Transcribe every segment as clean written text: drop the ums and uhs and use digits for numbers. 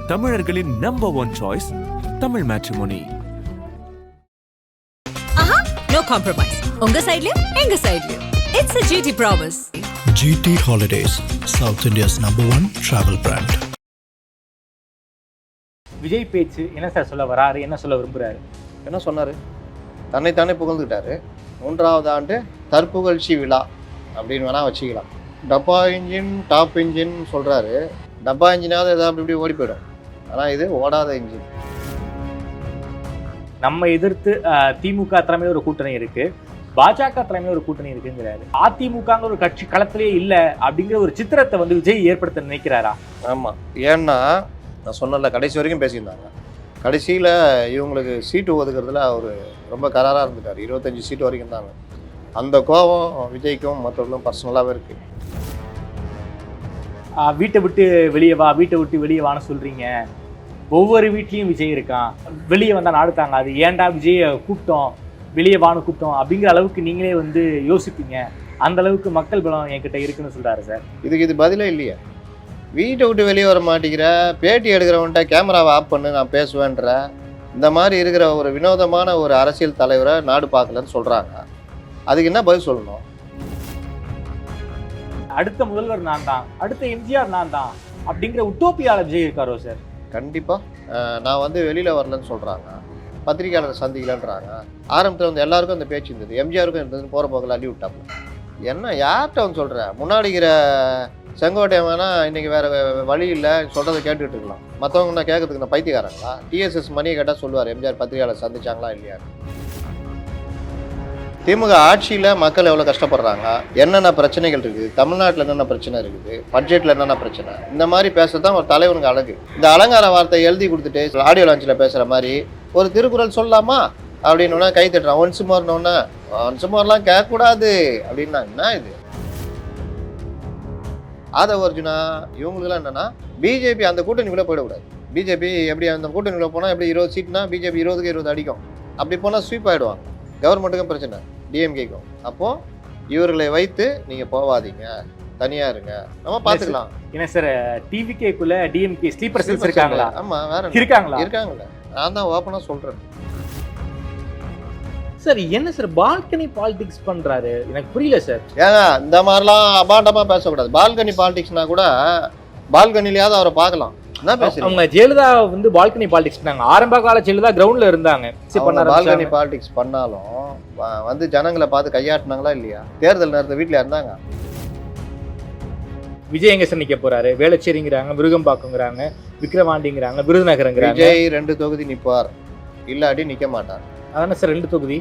தமிழர்களின் number 1 choice Tamil matrimony. No compromise. உங்க சைடுலயும் எங்க சைடுலயும். It's a GT promise. GT Holidays, South India's #1 travel brand. Vijay பேச்சு என்ன சார் சொல்ல வராரு, என்ன சொல்ல விரும்புறாரு? என்ன சொன்னார்? தன்னைத்தானே புகழ்ந்துக்கிட்டாரு. 3வது ஆண்டு தற்புகழ்ச்சி விழா அப்படின்னு வேணால் வச்சுக்கலாம். டப்பா இன்ஜின் டாப் இன்ஜின் சொல்கிறாரு. டப்பா இன்ஜினாவது எதாவது அப்படி இப்படி ஓடி போயிடும். ஆனால் இது ஓடாத இன்ஜின். நம்ம எதிர்த்து திமுக தலைமையில் ஒரு கூட்டணி இருக்கு, பாஜக தலைமையில் ஒரு கூட்டணி இருக்குங்கிறாரு. அதிமுகங்கிற ஒரு கட்சி களத்திலேயே இல்லை அப்படிங்கிற ஒரு சித்திரத்தை வந்து விஜய் ஏற்படுத்த நினைக்கிறாரா? ஆமாம், ஏன்னா நான் சொன்னல கடைசி வரைக்கும் பேசியிருந்தாங்க. கடைசியில் இவங்களுக்கு சீட்டு ஒதுக்கிறதுல அவர் ரொம்ப கராராக இருந்துட்டார். 25 சீட்டு வரைக்கும் தாங்க. அந்த கோபம் விஜய்க்கும் மற்றவர்களும் பர்சனலாகவே இருக்குது. வீட்டை விட்டு வெளியே வா, வீட்டை விட்டு வெளியே வான்னு சொல்கிறீங்க. ஒவ்வொரு வீட்லேயும் விஜய் இருக்கான். வெளியே வந்தால் நாடு தாங்க, அது ஏன்டா விஜயை கூப்பிட்டோம், வெளியே வான்னு கூப்பிட்டோம் அப்படிங்கிற அளவுக்கு நீங்களே வந்து யோசிப்பீங்க. அந்த அளவுக்கு மக்கள் பலம் என்கிட்ட இருக்குன்னு சொல்கிறாரு சார். இதுக்கு இது பதிலே இல்லையா? வீட்டை விட்டு வெளியே வர மாட்டேங்கிற, பேட்டி எடுக்கிறவன்ட்ட கேமராவை ஆஃப் பண்ணு நான் பேசுவேன்ற, இந்த மாதிரி இருக்கிற ஒரு வினோதமான ஒரு அரசியல் தலைவரை நாடு பார்க்கலன்னு சொல்கிறாங்க. அதுக்கு என்ன பதில் சொல்லணும்? அடுத்த முதல்வர் நான் தான், அடுத்த எம்ஜிஆர் நான் தான் அப்படிங்கிற உட்டோப்பியால விஜய் இருக்காரோ சார்? கண்டிப்பாக. நான் வந்து வெளியில் வரலன்னு சொல்கிறாங்க, பத்திரிகையாளரை சந்திக்கலன்றாங்க. ஆரம்பத்தில் வந்து எல்லாருக்கும் அந்த பேச்சு இருந்தது, எம்ஜிஆருக்கும் இருந்தது, போகிற போக்கில் அள்ளி விட்டாப்புல. என்ன யார்கிட்ட வந்து சொல்கிறேன்? முன்னாடிக்கிற செங்கோட்டையன் வேணால் இன்றைக்கி வேறு வழி இல்லை சொல்கிறத கேட்டுக்கிட்டு இருக்கலாம். மற்றவங்க நான் கேட்கறதுக்கு நான் பைத்தியக்காரங்களா? டிஎஸ்எஸ் மணியை கேட்டால் சொல்லுவார் எம்ஜிஆர் பத்திரிகையாளர் சந்திச்சாங்களா இல்லையா. திமுக ஆட்சியில் மக்கள் எவ்வளோ கஷ்டப்படுறாங்க, என்னென்ன பிரச்சனைகள் இருக்குது, தமிழ்நாட்டில் என்னென்ன பிரச்சனை இருக்குது, பட்ஜெட்டில் என்னென்ன பிரச்சனை, இந்த மாதிரி பேசுறது தான் ஒரு தலைவனுக்கு அழகு. இந்த அலங்கார வார்த்தை எழுதி கொடுத்துட்டு ஆடியோ லான்ச்சில் பேசுகிற மாதிரி ஒரு திருக்குறள் சொல்லலாமா அப்படின்னு கை தட்டுறான். ஒன்ஸ் மோர்லாம் கேட்கக்கூடாது அப்படின்னா என்ன இது? ஆதவ அர்ஜுனா இவங்களுக்குலாம் என்னென்னா பிஜேபி அந்த கூட்டணிக்குள்ளே போயிடக்கூடாது. பிஜேபி எப்படி அந்த கூட்டணிக்குள்ளே போனால் எப்படி 20 சீட்னா பிஜேபி 20க்கு 20 அடிக்கும். அப்படி போனால் ஸ்வீப் ஆகிடுவாங்க. கவர்மெண்ட்டுக்கும் பிரச்சனை, டிஎம்கேக்கும். அப்போது இவர்களை வைத்து நீங்கள் போவாதீங்க, தனியாக இருங்க, நம்ம பார்த்துக்கலாம். என்ன சார் டிவிகேக்குள்ள டிஎம்கே ஸ்லீப்பர் செல்ஸ் இருக்காங்களா? ஆமாம், வேற இருக்காங்களே. நான் தான் ஓப்பனாக சொல்கிறேன் சார். என்ன சார் பால்கனி பாலிடிக்ஸ் பண்ணுறாரு, எனக்கு புரியல சார். ஏங்க இந்த மாதிரிலாம் அபாண்டமாக பேசக்கூடாது. பால்கனி பாலிடிக்ஸ்னா கூட பால்கனிலையாவது அவரை பார்க்கலாம். என்ன பேசுறீங்க? அவங்க ஜெயலலிதா வந்து பால்கனி பாலிடிக்ஸ் பண்ணாங்க. ஆரம்ப கால ஜெயலலிதா கிரவுண்ட்ல இருந்தாங்க. பால்கனி பாலிடிக்ஸ் பண்ணாலும் வந்து ஜனங்களை பார்த்து கையாட்டினாங்களா இல்லையா? தேர்தல் நேரத்தில் வீட்டில் இருந்தாங்க. விஜய் எங்க சார் நிக்க போறாரு? வேளச்சேரிங்கிறாங்க, விருகம்பாக்கங்கிறாங்க, விக்கிரவாண்டிங்கிறாங்க, விருதுநகருங்கிறாங்க. விஜய் 2 தொகுதி நிற்பார், இல்லாட்டி நிற்க மாட்டார். அதானே சார் 2 தொகுதி.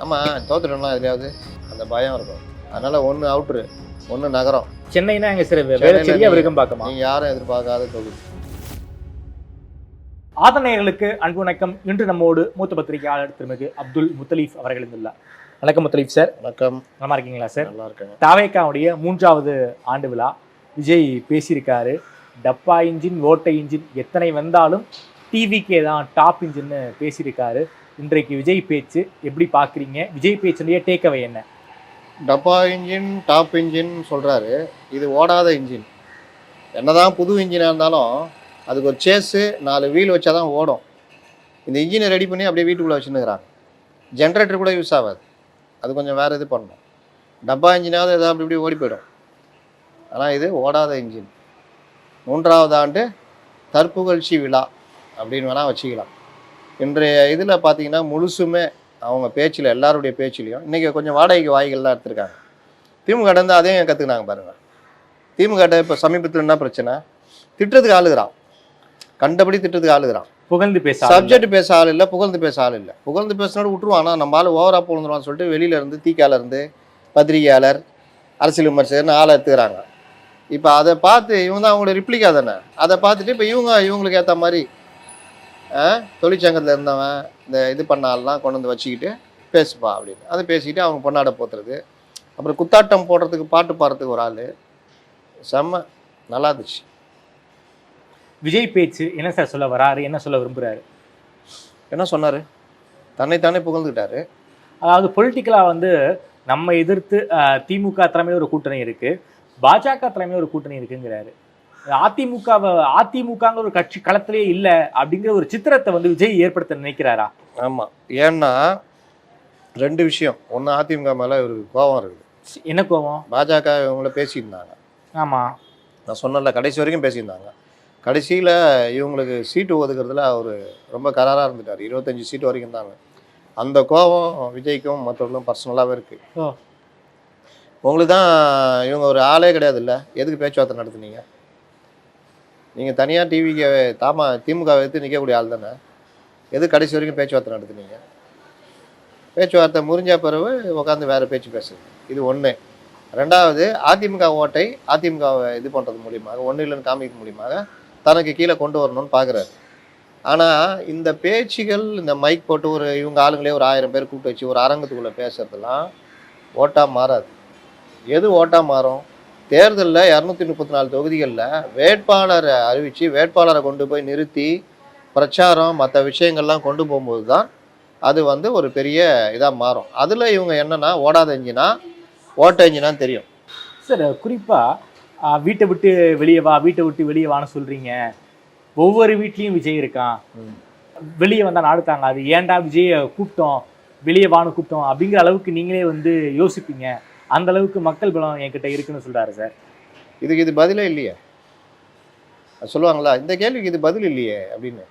ஆமாம், தோத்துட்டோம்னா எதுலையாவது அந்த பயம் இருக்கும். அதனால 1 அவுட்ரு, 1 நகரம். சென்னைனா எங்க சார்? வேளச்சேரியா விருகம்பாக்கமா? நீங்க யாரும் எதிர்பார்க்காத தொகுதி. ஆதனையர்களுக்கு அன்பு வணக்கம். இன்று நம்மோடு மூத்த பத்திரிகையாளர் திருமிகு அப்துல் முத்தலீஃப் அவர்கள் இருந்துள்ளார். வணக்கம் முத்தலீஃப் சார். வணக்கம். நல்லா இருக்கீங்களா சார்? நல்லா இருக்கேன். தாவேக்காவுடைய 3வது ஆண்டு விழா விஜய் பேசியிருக்காரு. டப்பா இன்ஜின், ஓட்டை இன்ஜின் எத்தனை வந்தாலும் டிவிக்கே தான் டாப் இன்ஜின்னு பேசியிருக்காரு. இன்றைக்கு விஜய் பேச்சு எப்படி பார்க்குறீங்க? விஜய் பேச்சுடைய டேக்அவே என்ன? டப்பா இன்ஜின் டாப் இன்ஜின் சொல்கிறாரு. இது ஓடாத இன்ஜின். என்னதான் புது இன்ஜினாக இருந்தாலும் அதுக்கு ஒரு சேஸு 4 வீல் வச்சா தான் ஓடும். இந்த இன்ஜினை ரெடி பண்ணி அப்படியே வீட்டுக்குள்ளே வச்சுன்னுக்கிறாங்க. ஜென்ரேட்டர் கூட யூஸ் ஆகாது, அது கொஞ்சம் வேறு இது பண்ணணும். டப்பா இன்ஜினாவது எதாவது அப்படி இப்படி ஓடி போயிடும். ஆனால் இது ஓடாத இன்ஜின். 3வது ஆண்டு தற்புகழ்ச்சி விழா அப்படின்னு வேணால் வச்சுக்கலாம். இன்றைய இதில் பார்த்தீங்கன்னா முழுசுமே அவங்க பேச்சில், எல்லாருடைய பேச்சிலையும் இன்றைக்கி கொஞ்சம் வாடகைக்கு வாய்கள்லாம் எடுத்துருக்காங்க. திமுக இருந்து அதையும் கற்றுக்கினாங்க பாருங்கள். திமுக இப்போ சமீபத்தில் என்ன பிரச்சனை? திட்டுறதுக்கு ஆளுகிறான், கண்டபடி திட்டுறதுக்கு ஆளுகிறான். புகழ்ந்து பேச சப்ஜெக்ட் பேச ஆள் இல்லை, புகழ்ந்து பேச ஆள் இல்லை. புகழ்ந்து பேசினோட விட்டுருவான். ஆனால் நம்ம ஆள் ஓவராக புகழ்ந்துருவான்னு சொல்லிட்டு வெளியிலேருந்து தீக்காலேருந்து பத்திரிகையாளர், அரசியல் விமர்சகர்னு ஆளை எடுத்துக்கிறாங்க. இப்போ அதை பார்த்து இவங்க தான் அவங்களோட ரிப்ளிகா தானே. அதை பார்த்துட்டு இப்போ இவங்களுக்கு ஏற்ற மாதிரி தொழிற்சங்கத்தில் இருந்தவன் இந்த இது பண்ணாலாம் கொண்டு வந்து வச்சுக்கிட்டு பேசுப்பா அப்படின்னு அதை பேசிக்கிட்டு அவங்க பொன்னாட போத்துறது. அப்புறம் குத்தாட்டம் போடுறதுக்கு, பாட்டு பாடுறதுக்கு ஒரு ஆள். செம்ம நல்லா இருந்துச்சு. விஜய் பேச்சு என்ன சார் சொல்ல வராரு, என்ன சொல்ல விரும்புகிறாரு? என்ன சொன்னார்? தன்னைத்தானே புகழ்ந்துக்கிட்டாரு. அதாவது பொலிட்டிக்கலாக வந்து நம்ம எதிர்த்து திமுக தலைமையில் ஒரு கூட்டணி இருக்குது, பாஜக தலைமையில் ஒரு கூட்டணி இருக்குங்கிறாரு. அதிமுகங்கிற ஒரு கட்சி களத்திலே இல்ல அப்படிங்கிற ஒரு சித்திரத்தை வந்து விஜய் ஏற்படுத்த நினைக்கிறாரா? ஆமாம், ஏன்னா 2 விஷயம். ஒன்று, அதிமுக மேலே இவருக்கு கோபம் இருக்குது. என்ன கோவம்? பாஜக இவங்கள பேசியிருந்தாங்க. ஆமா, நான் சொன்னல, கடைசி வரைக்கும் பேசியிருந்தாங்க. கடைசியில் இவங்களுக்கு சீட்டு ஒதுக்குறதுல அவர் ரொம்ப கராராக இருந்துட்டார். 25 சீட்டு வரைக்கும் தாங்க. அந்த கோபம் விஜய்க்கும் மற்றவர்களும் பர்சனலாகவே இருக்குது. ஓ, உங்களுக்கு தான் இவங்க ஒரு ஆளே கிடையாது இல்லை, எதுக்கு பேச்சுவார்த்தை நடத்துனீங்க? நீங்கள் தனியாக திமுக எடுத்து நிற்கக்கூடிய ஆள் தானே, எது கடைசி வரைக்கும் பேச்சுவார்த்தை நடத்துனீங்க? பேச்சுவார்த்தை முறிஞ்ச பிறகு உட்காந்து வேறு பேச்சு பேசுது. இது ஒன்று. ரெண்டாவது, அதிமுக ஓட்டை அதிமுகவை இது பண்ணுறது மூலியமாக, ஒன்றும் இல்லைன்னு காமிக்க மூலியமாக தனக்கு கீழே கொண்டு வரணும்னு பார்க்குறாரு. ஆனால் இந்த பேச்சுகள், இந்த மைக் போட்டு இவங்க ஆளுங்களே ஒரு 1000 பேர் கூப்பிட்டு வச்சு ஒரு அரங்கத்துக்குள்ளே பேசுறதுலாம் ஓட்டாக மாறாது. எது ஓட்டாக மாறும்? தேர்தலில் 234 தொகுதிகளில் வேட்பாளரை அறிவித்து வேட்பாளரை கொண்டு போய் நிறுத்தி பிரச்சாரம் மற்ற விஷயங்கள்லாம் கொண்டு போகும்போது தான் அது வந்து ஒரு பெரிய இதாக மாறும். அதில் இவங்க என்னென்னா ஓடாத இன்ஜினா ஓட்ட இன்ஜினான்னு தெரியும். சார், குறிப்பா வீட்டை விட்டு வெளியே வான்னு சொல்றீங்க. ஒவ்வொரு வீட்லயும் விஜய் இருக்கான், வெளியே வந்தா நாடு தாங்காது, ஏன்டா விஜய கூப்பிட்டோம், வெளியே வான்னு கூப்பிட்டோம் அப்படிங்கிற அளவுக்கு நீங்களே வந்து யோசிப்பீங்க. அந்த அளவுக்கு மக்கள் பலம் என்கிட்ட இருக்குன்னு சொல்றாரு சார். இது பதிலே இல்லையே. சொல்லுவாங்களா இந்த கேள்விக்கு இது பதில் இல்லையே அப்படின்னு.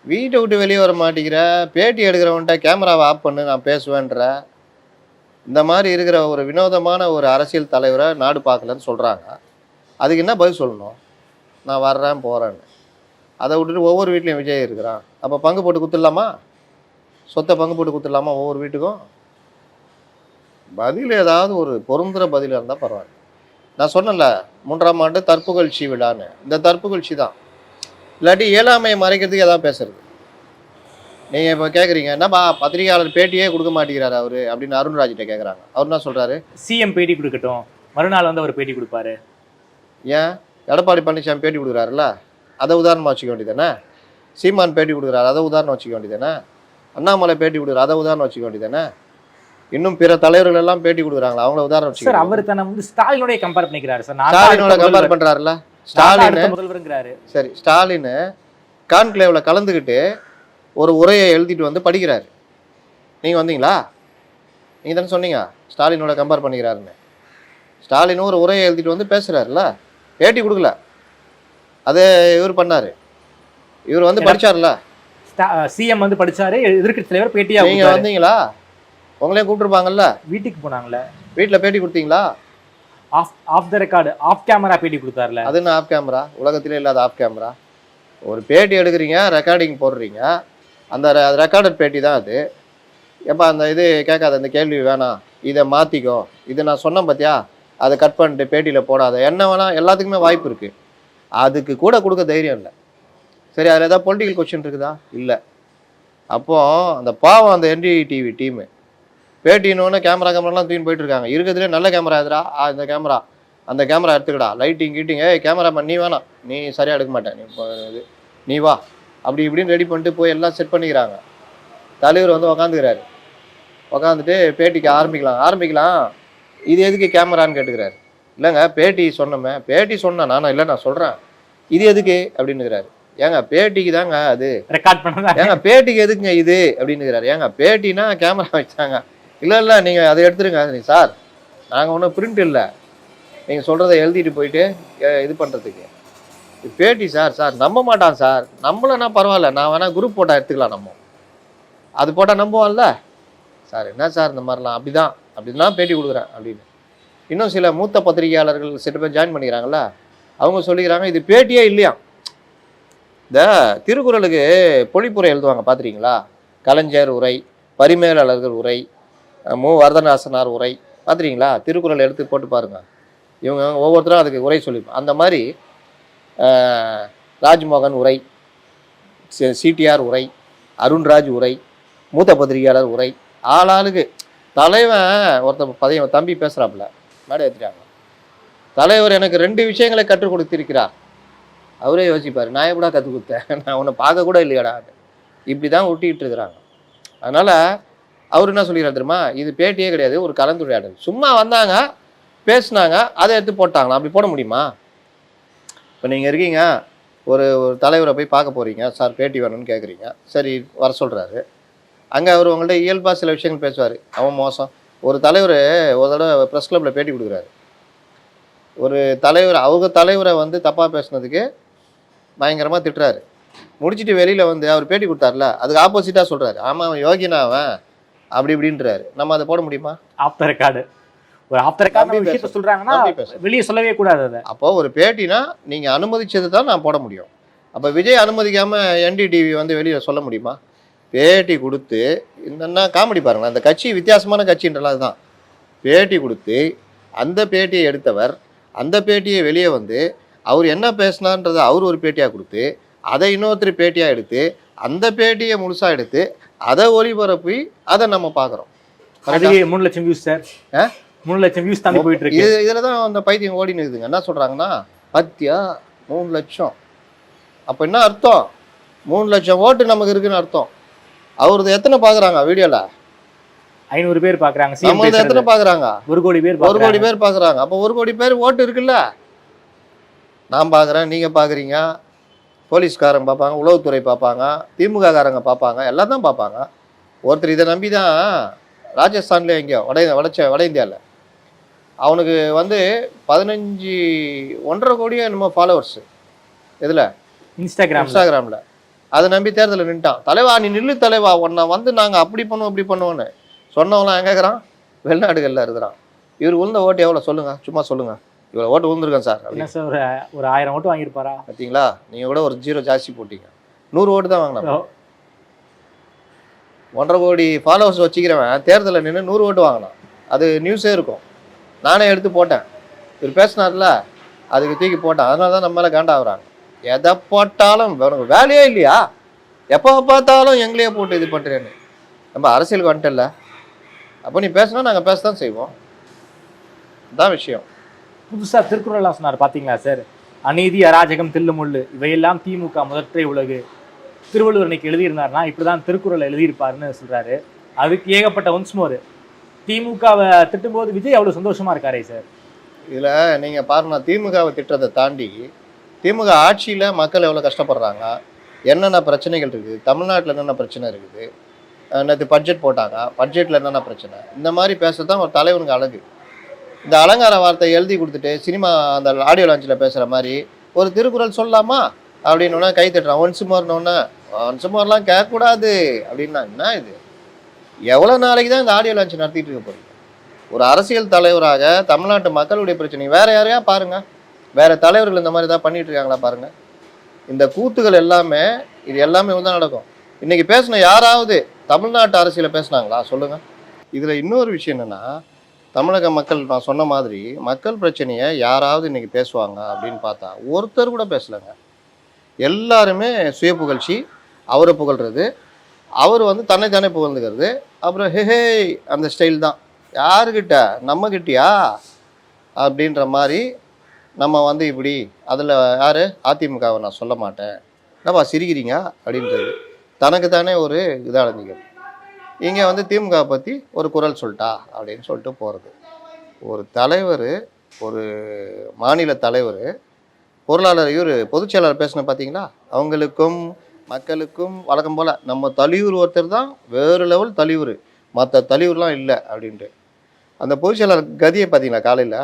வீட்டை விட்டு வெளியே வர மாட்டேங்கிற, பேட்டி எடுக்கிறவன்ட்ட கேமராவை ஆஃப் பண்ணு நான் பேசுவேன்ற, இந்த மாதிரி இருக்கிற ஒரு வினோதமான ஒரு அரசியல் தலைவரை நாடு பார்க்கலன்னு சொல்கிறாங்க. அதுக்கு என்ன பதில் சொல்லணும்? நான் வர்றேன் போகிறேன்னு. அதை விட்டுட்டு ஒவ்வொரு வீட்லேயும் விஜய் இருக்கிறான், அப்போ பங்கு போட்டு கொடுத்துடலாமா? சொத்தை பங்கு போட்டு கொடுத்துடலாமா ஒவ்வொரு வீட்டுக்கும்? பதில் ஏதாவது ஒரு பொருந்துகிற பதில் இருந்தால் பரவாயில்ல. நான் சொன்னல, 3ஆம் ஆண்டு தற்புகழ்ச்சி விழான்னு, இந்த தற்புகழ்ச்சி தான். இல்லாட்டி இயலாமையை மறைக்கிறதுக்கு ஏதாவது பேசுறது. நீங்கள் இப்போ கேட்குறீங்க, என்னப்பா பத்திரிகையாளர் பேட்டியே கொடுக்க மாட்டேங்கிறாரு அவர் அப்படின்னு அருண்ராஜ்கிட்ட கேட்குறாங்க. அவர் என்ன சொல்கிறாரு? சிஎம் பேட்டி கொடுக்கட்டும், மறுநாள் வந்து அவர் பேட்டி கொடுப்பாரு. ஏன் எடப்பாடி பழனிசாமி பேட்டி கொடுக்குறாருல்ல, அதை உதாரணமாக வச்சுக்க வேண்டியதானே? சீமான் பேட்டி கொடுக்குறாரு, அதை உதாரணம் வச்சுக்க வேண்டியதானே? அண்ணாமலை பேட்டி கொடுக்குறாரு, அதை உதாரணம் வச்சுக்க வேண்டியதானே? இன்னும் பிற தலைவர்கள் எல்லாம் பேட்டி கொடுக்குறாங்களா, அவங்கள உதாரணம் வச்சுக்க. சார், அவர் தன்னை வந்து ஸ்டாலினோட கம்பேர் பண்ணிக்கிறாரு சார். ஸ்டாலினோட கம்பேர் பண்ணுறாருல்ல. ஸ்டாலின் முதல்வருங்கிறாரு. சரி, ஸ்டாலின் கான்க்ளேவில் கலந்துக்கிட்டு ஒரு உரையை எழுதிட்டு வந்து படிக்கிறாரு. நீங்கள் வந்தீங்களா? நீங்கள் தானே சொன்னீங்க ஸ்டாலினோட கம்பேர் பண்ணிக்கிறாருன்னு. ஸ்டாலினும் ஒரு உரையை எழுதிட்டு வந்து பேசுகிறாருல்ல, பேட்டி கொடுக்கல. அது இவர் பண்ணார். இவர் வந்து படித்தார்ல, சிஎம் வந்து படிச்சாரு, எதிர்க்கட்சி தலைவர் பேட்டியா. நீங்கள் வந்தீங்களா? உங்களையும் கூப்பிட்டுருப்பாங்கல்ல. வீட்டுக்கு போனாங்களே, வீட்டில் பேட்டி கொடுத்தீங்களா? Off the record, off camera பேட்டி கொடுத்தாருல. அது என்ன ஆஃப் கேமரா? உலகத்திலே இல்லாத ஆஃப் கேமரா. ஒரு பேட்டி எடுக்கிறீங்க, ரெக்கார்டிங் போடுறீங்க, அந்த ரெக்கார்டட் பேட்டி தான் அது. எப்போ அந்த இது கேட்காத, இந்த கேள்வி வேணாம், இதை மாற்றிக்கோ, இதை நான் சொன்னேன் பார்த்தியா, அதை கட் பண்ணிட்டு பேட்டியில் போடாத, என்ன வேணால், எல்லாத்துக்குமே வாய்ப்பு இருக்குது. அதுக்கு கூட கொடுக்க தைரியம் இல்லை. சரி, அதில் ஏதாவது பொலிட்டிக்கல் கொஸ்டின் இருக்குதா? இல்லை. அப்போது அந்த பாவம் அந்த NDTV டீமு பேட்டின்னு கேமராலாம் தூக்கின்னு போயிட்டுருக்காங்க. இருக்கிறதுலே நல்ல கேமரா எதுரா? இந்த கேமரா, அந்த கேமரா எடுத்துக்கடா, லைட்டிங் கீட்டிங், கேமராமேன் நீ வேணாம், நீ சரியாக எடுக்க மாட்டேன், நீ வா, அப்படி இப்படின்னு ரெடி பண்ணிட்டு போய் எல்லாம் செட் பண்ணிக்கிறாங்க. தலைவர் வந்து உக்காந்துக்கிறாரு. உக்காந்துட்டு பேட்டிக்கு ஆரம்பிக்கலாம், இது எதுக்கு கேமரான்னு கேட்டுக்கிறாரு. இல்லைங்க பேட்டி சொன்னோமே, பேட்டி சொன்னேன் நானும், இல்லை நான் சொல்கிறேன், இது எதுக்கு அப்படின்னுக்கிறாரு. ஏங்க பேட்டிக்கு தாங்க அது ரெக்கார்ட் பண்ணதா, ஏங்க பேட்டிக்கு எதுக்குங்க இது அப்படின்னுக்கிறாரு. ஏங்க பேட்டினா கேமரா வச்சாங்க. இல்லை நீங்கள் அதை எடுத்துருங்க. நீ சார், நாங்கள் ஒன்றும் பிரிண்ட் இல்லை, நீங்கள் சொல்கிறத எழுதிட்டு போயிட்டு இது பண்ணுறதுக்கு. பேட்டி சார் நம்ப மாட்டான் சார். நம்மளன்னா பரவாயில்ல, நான் வேணால் குரூப் போட்டால் எடுத்துக்கலாம், நம்ம அது போட்டால் நம்புவான்ல சார். என்ன சார் இந்த மாதிரிலாம் அப்படிதான் பேட்டி கொடுக்குறேன் அப்படின்னு. இன்னும் சில மூத்த பத்திரிகையாளர்கள் சில பேர் ஜாயின் பண்ணிக்கிறாங்கல்ல, அவங்க சொல்லிக்கிறாங்க இது பேட்டியே இல்லையா. இந்த திருக்குறளுக்கு பொழிப்புரை எழுதுவாங்க பார்த்துருக்கீங்களா? கலைஞர் உரை, பரிமேலழகர் உரை, வரதராசனார் உரை பார்த்துருக்கீங்களா? திருக்குறள் எடுத்து போட்டு பாருங்கள். இவங்க ஒவ்வொருத்தரும் அதுக்கு உரை சொல்லிப்போம். அந்த மாதிரி ராஜ்மோகன் உரை, சிடிஆர் உரை, அருண்ராஜ் உரை, மூத்த பத்திரிகையாளர் உரை, ஆளாளுக்கு தலைவன் ஒருத்தர் தம்பி பேசுகிறாப்புல, மேடை ஏற்றிட்டாங்க. தலைவர் எனக்கு 2 விஷயங்களை கற்றுக் கொடுத்திருக்கிறார். அவரே யோசிப்பார், நான் எப்படா கற்றுக் கொடுத்தேன், நான் உன்னை பார்க்க கூட இல்லையாடா, இப்படி தான் ஒட்டிக்கிட்டு இருக்கிறாங்க. அதனால் அவர் என்ன சொல்லிடுறாரு தெரியுமா, இது பேட்டியே கிடையாது, ஒரு கலந்துரையாடல். சும்மா வந்தாங்க, பேசினாங்க, அதை எடுத்து போட்டாங்களா? அப்படி போட முடியுமா? இப்போ நீங்கள் இருக்கீங்க, ஒரு ஒரு தலைவரை போய் பார்க்க போகிறீங்க, சார் பேட்டி வேணும்னு கேட்குறீங்க, சரி வர சொல்கிறாரு. அங்கே அவர் உங்கள்கிட்ட இயல்பாக சில விஷயங்கள் பேசுவார், அவன் மோசம். ஒரு தலைவர் ஒரு தடவை ப்ரெஸ் கிளப்பில் பேட்டி கொடுக்குறாரு. ஒரு தலைவர் அவங்க தலைவரை வந்து தப்பாக பேசுனதுக்கு பயங்கரமாக திட்டுறாரு. முடிச்சுட்டு வெளியில் வந்து அவர் பேட்டி கொடுத்தாருல, அதுக்கு ஆப்போசிட்டாக சொல்கிறாரு, ஆமாம் அவன் யோகினா அவன் அப்படி இப்படின்றாரு. நம்ம அதை போட முடியுமா? Off the record. ஒரு ஆஃப் த ரெக்கார்டு விஷயத்தை சொல்கிறாங்கன்னா வெளியே சொல்லவே கூடாது அதை. அப்போது ஒரு பேட்டினா நீங்கள் அனுமதிச்சது தான் நான் போட முடியும். அப்போ விஜய் அனுமதிக்காமல் என்டிடிவி வந்து வெளியில் சொல்ல முடியுமா? பேட்டி கொடுத்து என்னென்னா காமெடி பாருங்களேன், அந்த கட்சி வித்தியாசமான கட்சின்றலாம் அதுதான். பேட்டி கொடுத்து அந்த பேட்டியை எடுத்தவர் அந்த பேட்டியை வெளியே வந்து அவர் என்ன பேசினான்றதை அவர் ஒரு பேட்டியாக கொடுத்து அதை இன்னொருத்தர் பேட்டியாக எடுத்து அந்த பேட்டியை முழுசாக எடுத்து அதை ஒளிபரப்பி அதை நம்ம பார்க்குறோம். அதுக்கு 3 லட்சம் வியூஸ் சார். 3 லட்சம் வியூஸ் தாண்டி போயிட்டு இருக்கு. இதில் தான் அந்த பைத்தியம் ஓடின்னு இருக்குதுங்க. என்ன சொல்கிறாங்கன்னா, பத்தியா 3 லட்சம், அப்போ என்ன அர்த்தம்? 3 லட்சம் ஓட்டு நமக்கு இருக்குன்னு அர்த்தம். அவரது எத்தனை பார்க்குறாங்க வீடியோவில்? 500 பேர் பார்க்குறாங்க. நம்மளது எத்தனை பார்க்குறாங்க? 1 கோடி பேர். 1 கோடி பேர் பார்க்குறாங்க. அப்போ 1 கோடி பேர் ஓட்டு இருக்குல்ல. நான் பார்க்குறேன், நீங்கள் பார்க்குறீங்க, போலீஸ்காரங்க பார்ப்பாங்க, உளவுத்துறை பார்ப்பாங்க, திமுக காரங்க பார்ப்பாங்க, எல்லாம் தான் பார்ப்பாங்க. ஒருத்தர் இதை நம்பி தான் ராஜஸ்தான்ல எங்கேயோ வட இந்தியாவில் அவனுக்கு வந்து 1.5 கோடியோ என்னமோ ஃபாலோவர்ஸு. இதில் இன்ஸ்டாகிராமில் அதை நம்பி தேர்தலில் நின்ட்டான். தலைவா நீ நில்லு தலைவா, உன்னை வந்து நாங்கள் அப்படி பண்ணுவோம் இப்படி பண்ணுவோன்னு சொன்னவங்களாம் எங்கே இருக்கிறான்? வெளிநாடுகளில் இருக்கிறான். இவர் உளுந்த ஓட்டு எவ்வளோ சொல்லுங்கள், சும்மா சொல்லுங்கள். இவ்வளோ ஓட்டு விழுந்துருக்கேன் சார் அப்படின்னு. சார் ஒரு 1000 ஓட்டு வாங்கியிருப்பாரா? பார்த்தீங்களா, நீங்கள் கூட ஒரு 0 ஜாஸ்தி போட்டீங்க. 100 ஓட்டு தான் வாங்கினோம். 1.5 கோடி ஃபாலோவர்ஸ் வச்சுக்கிறவன் தேர்தலில் நின்று 100 ஓட்டு வாங்கினான். அது நியூஸே இருக்கும். நானே எடுத்து போட்டேன். இவர் பேசினார்ல, அதுக்கு தூக்கி போட்டேன். அதனால தான் நம்ம மேலே காண்டாகிறாங்க. எதை போட்டாலும் வேலையே இல்லையா, எப்போ பார்த்தாலும் எங்களையே போட்டு இது பண்ணுறேன்னு. நம்ம அரசியலுக்கு வந்துட்டல, அப்போ நீ பேசினா நாங்கள் பேச தான் செய்வோம். இதுதான் விஷயம். புதுசாக திருக்குறள்லாம் சொன்னார் பார்த்தீங்களா சார்? அநீதி, அராஜகம், தில்லுமுள்ளு இவையெல்லாம் திமுக முதற்றை உலகு. திருவள்ளுவர் இன்னைக்கு எழுதியிருந்தாருன்னா இப்படி தான் திருக்குறளை எழுதியிருப்பாருன்னு சொல்கிறாரு. அதுக்கு ஏகப்பட்ட ஒன்ஸ் மோர் திமுகவை திட்டும்போது விஜய் அவ்வளோ சந்தோஷமாக இருக்காரே சார். இதில் நீங்கள் பாருங்க, திமுகவை திட்டத்தை தாண்டி திமுக ஆட்சியில் மக்கள் எவ்வளோ கஷ்டப்படுறாங்க, என்னென்ன பிரச்சனைகள் இருக்குது, தமிழ்நாட்டில் என்னென்ன பிரச்சனை இருக்குது, நேற்று பட்ஜெட் போட்டாங்க, பட்ஜெட்டில் என்னென்ன பிரச்சனை, இந்த மாதிரி பேச தான் ஒரு தலைவனுக்கு அழகு. இந்த அலங்கார வார்த்தையை எழுதி கொடுத்துட்டு சினிமா அந்த ஆடியோ லான்ச்சில் பேசுகிற மாதிரி ஒரு திருக்குறள் சொல்லலாமா அப்படின்னோன்னா கை தட்டுறான். ஒன்ஸ் மோர்லாம் கேட்கக்கூடாது அப்படின்னா என்ன இது? எவ்வளோ நாளைக்கு தான் இந்த ஆடியோ லான்ச் நடத்திட்டு இருக்க போறீங்க? ஒரு அரசியல் தலைவராக தமிழ்நாட்டு மக்களுடைய பிரச்சனை வேறு யாரையா பாருங்கள், வேறு தலைவர்கள் இந்த மாதிரி தான் பண்ணிகிட்டு இருக்காங்களா பாருங்கள். இந்த கூத்துகள் எல்லாமே இது எல்லாமே தான் நடக்கும். இன்றைக்கி பேசின யாராவது தமிழ்நாட்டு அரசியலை பேசுனாங்களா சொல்லுங்கள்? இதில் இன்னொரு விஷயம் என்னென்னா, தமிழக மக்கள் நான் சொன்ன மாதிரி மக்கள் பிரச்சனையை யாராவது இன்றைக்கி பேசுவாங்க அப்படின்னு பார்த்தா ஒருத்தர் கூட பேசலைங்க. எல்லாருமே சுய புகழ்ச்சி, அவரை புகழ்கிறது, அவர் வந்து தன்னைத்தானே புகழ்ந்துக்கிறது, அப்புறம் ஹே அந்த ஸ்டைல் தான். யாருக்கிட்ட? நம்மக்கிட்டயா அப்படின்ற மாதிரி நம்ம வந்து இப்படி அதில் யார் அதிமுகவை நான் சொல்ல மாட்டேன், என்னப்பா சிரிக்கிறீங்க அப்படின்றது தனக்கு தானே ஒரு இதாக அடைஞ்சிக்கிறது. இங்கே வந்து திமுகவை பற்றி ஒரு குரல் சொல்லிட்டா அப்படின்னு சொல்லிட்டு போகிறது. ஒரு தலைவர், ஒரு மாநில தலைவர், பொருளாளர், இவர் பொதுச்செயலாளர் பேசின பார்த்தீங்களா, அவங்களுக்கும் மக்களுக்கும் வழக்கம் போல் நம்ம தலைவர் ஒருத்தர் தான் வேறு லெவல் தலைவர், மற்ற தலைவர்லாம் இல்லை அப்படின்ட்டு. அந்த பொதுச்செயலாளர் கதியை பார்த்தீங்களா, காலையில்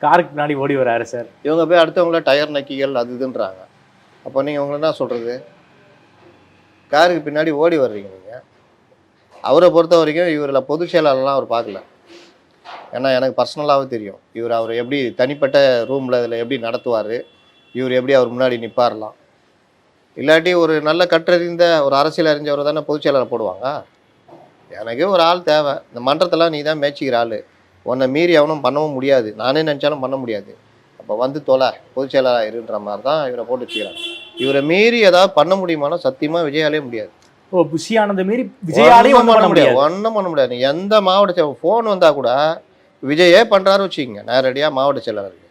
காருக்கு பின்னாடி ஓடி வராரு சார். இவங்க போய் அடுத்தவங்கள டயர் நக்கிகள் அது இதுன்றாங்க. அப்போ நீங்கள் உங்களை என்ன சொல்கிறது? காருக்கு பின்னாடி ஓடி வர்றீங்க நீங்கள். அவரை பொறுத்த வரைக்கும் இவரில் பொதுச் செயலாளர்லாம் அவர் பார்க்கல. ஏன்னா எனக்கு பர்சனலாகவே தெரியும் இவர் அவர் எப்படி தனிப்பட்ட ரூமில் இதில் எப்படி நடத்துவார், இவர் எப்படி அவர் முன்னாடி நிற்பாரலாம். இல்லாட்டி ஒரு நல்ல கற்றறிந்த ஒரு அரசியல் அறிஞ்சவரை தானே பொதுச் செயலாளர் போடுவாங்க. எனக்கு ஒரு ஆள் தேவை, இந்த மன்றத்தெல்லாம் நீ தான் மேய்ச்சிக்கிற ஆள், உன்னை மீறி அவனும் பண்ணவும் முடியாது, நானே நினச்சாலும் பண்ண முடியாது, அப்போ வந்து தொலை பொதுச் செயலாளர் இருன்ற மாதிரி தான் இவரை போட்டு வச்சுக்கிறாங்க. இவரை மீறி ஏதாவது பண்ண முடியுமானா சத்தியமாக விஜயாலே முடியாது. ஓ, புஷி ஆனந்த மீறி விஜயாலே ஒன்றும் பண்ண முடியாது. ஒன்றும் பண்ண முடியாது. எந்த மாவட்ட ஃபோன் வந்தால் கூட விஜயே பண்ணுறாரு வச்சுக்கிங்க, நேரடியாக மாவட்ட செயலாளருக்கு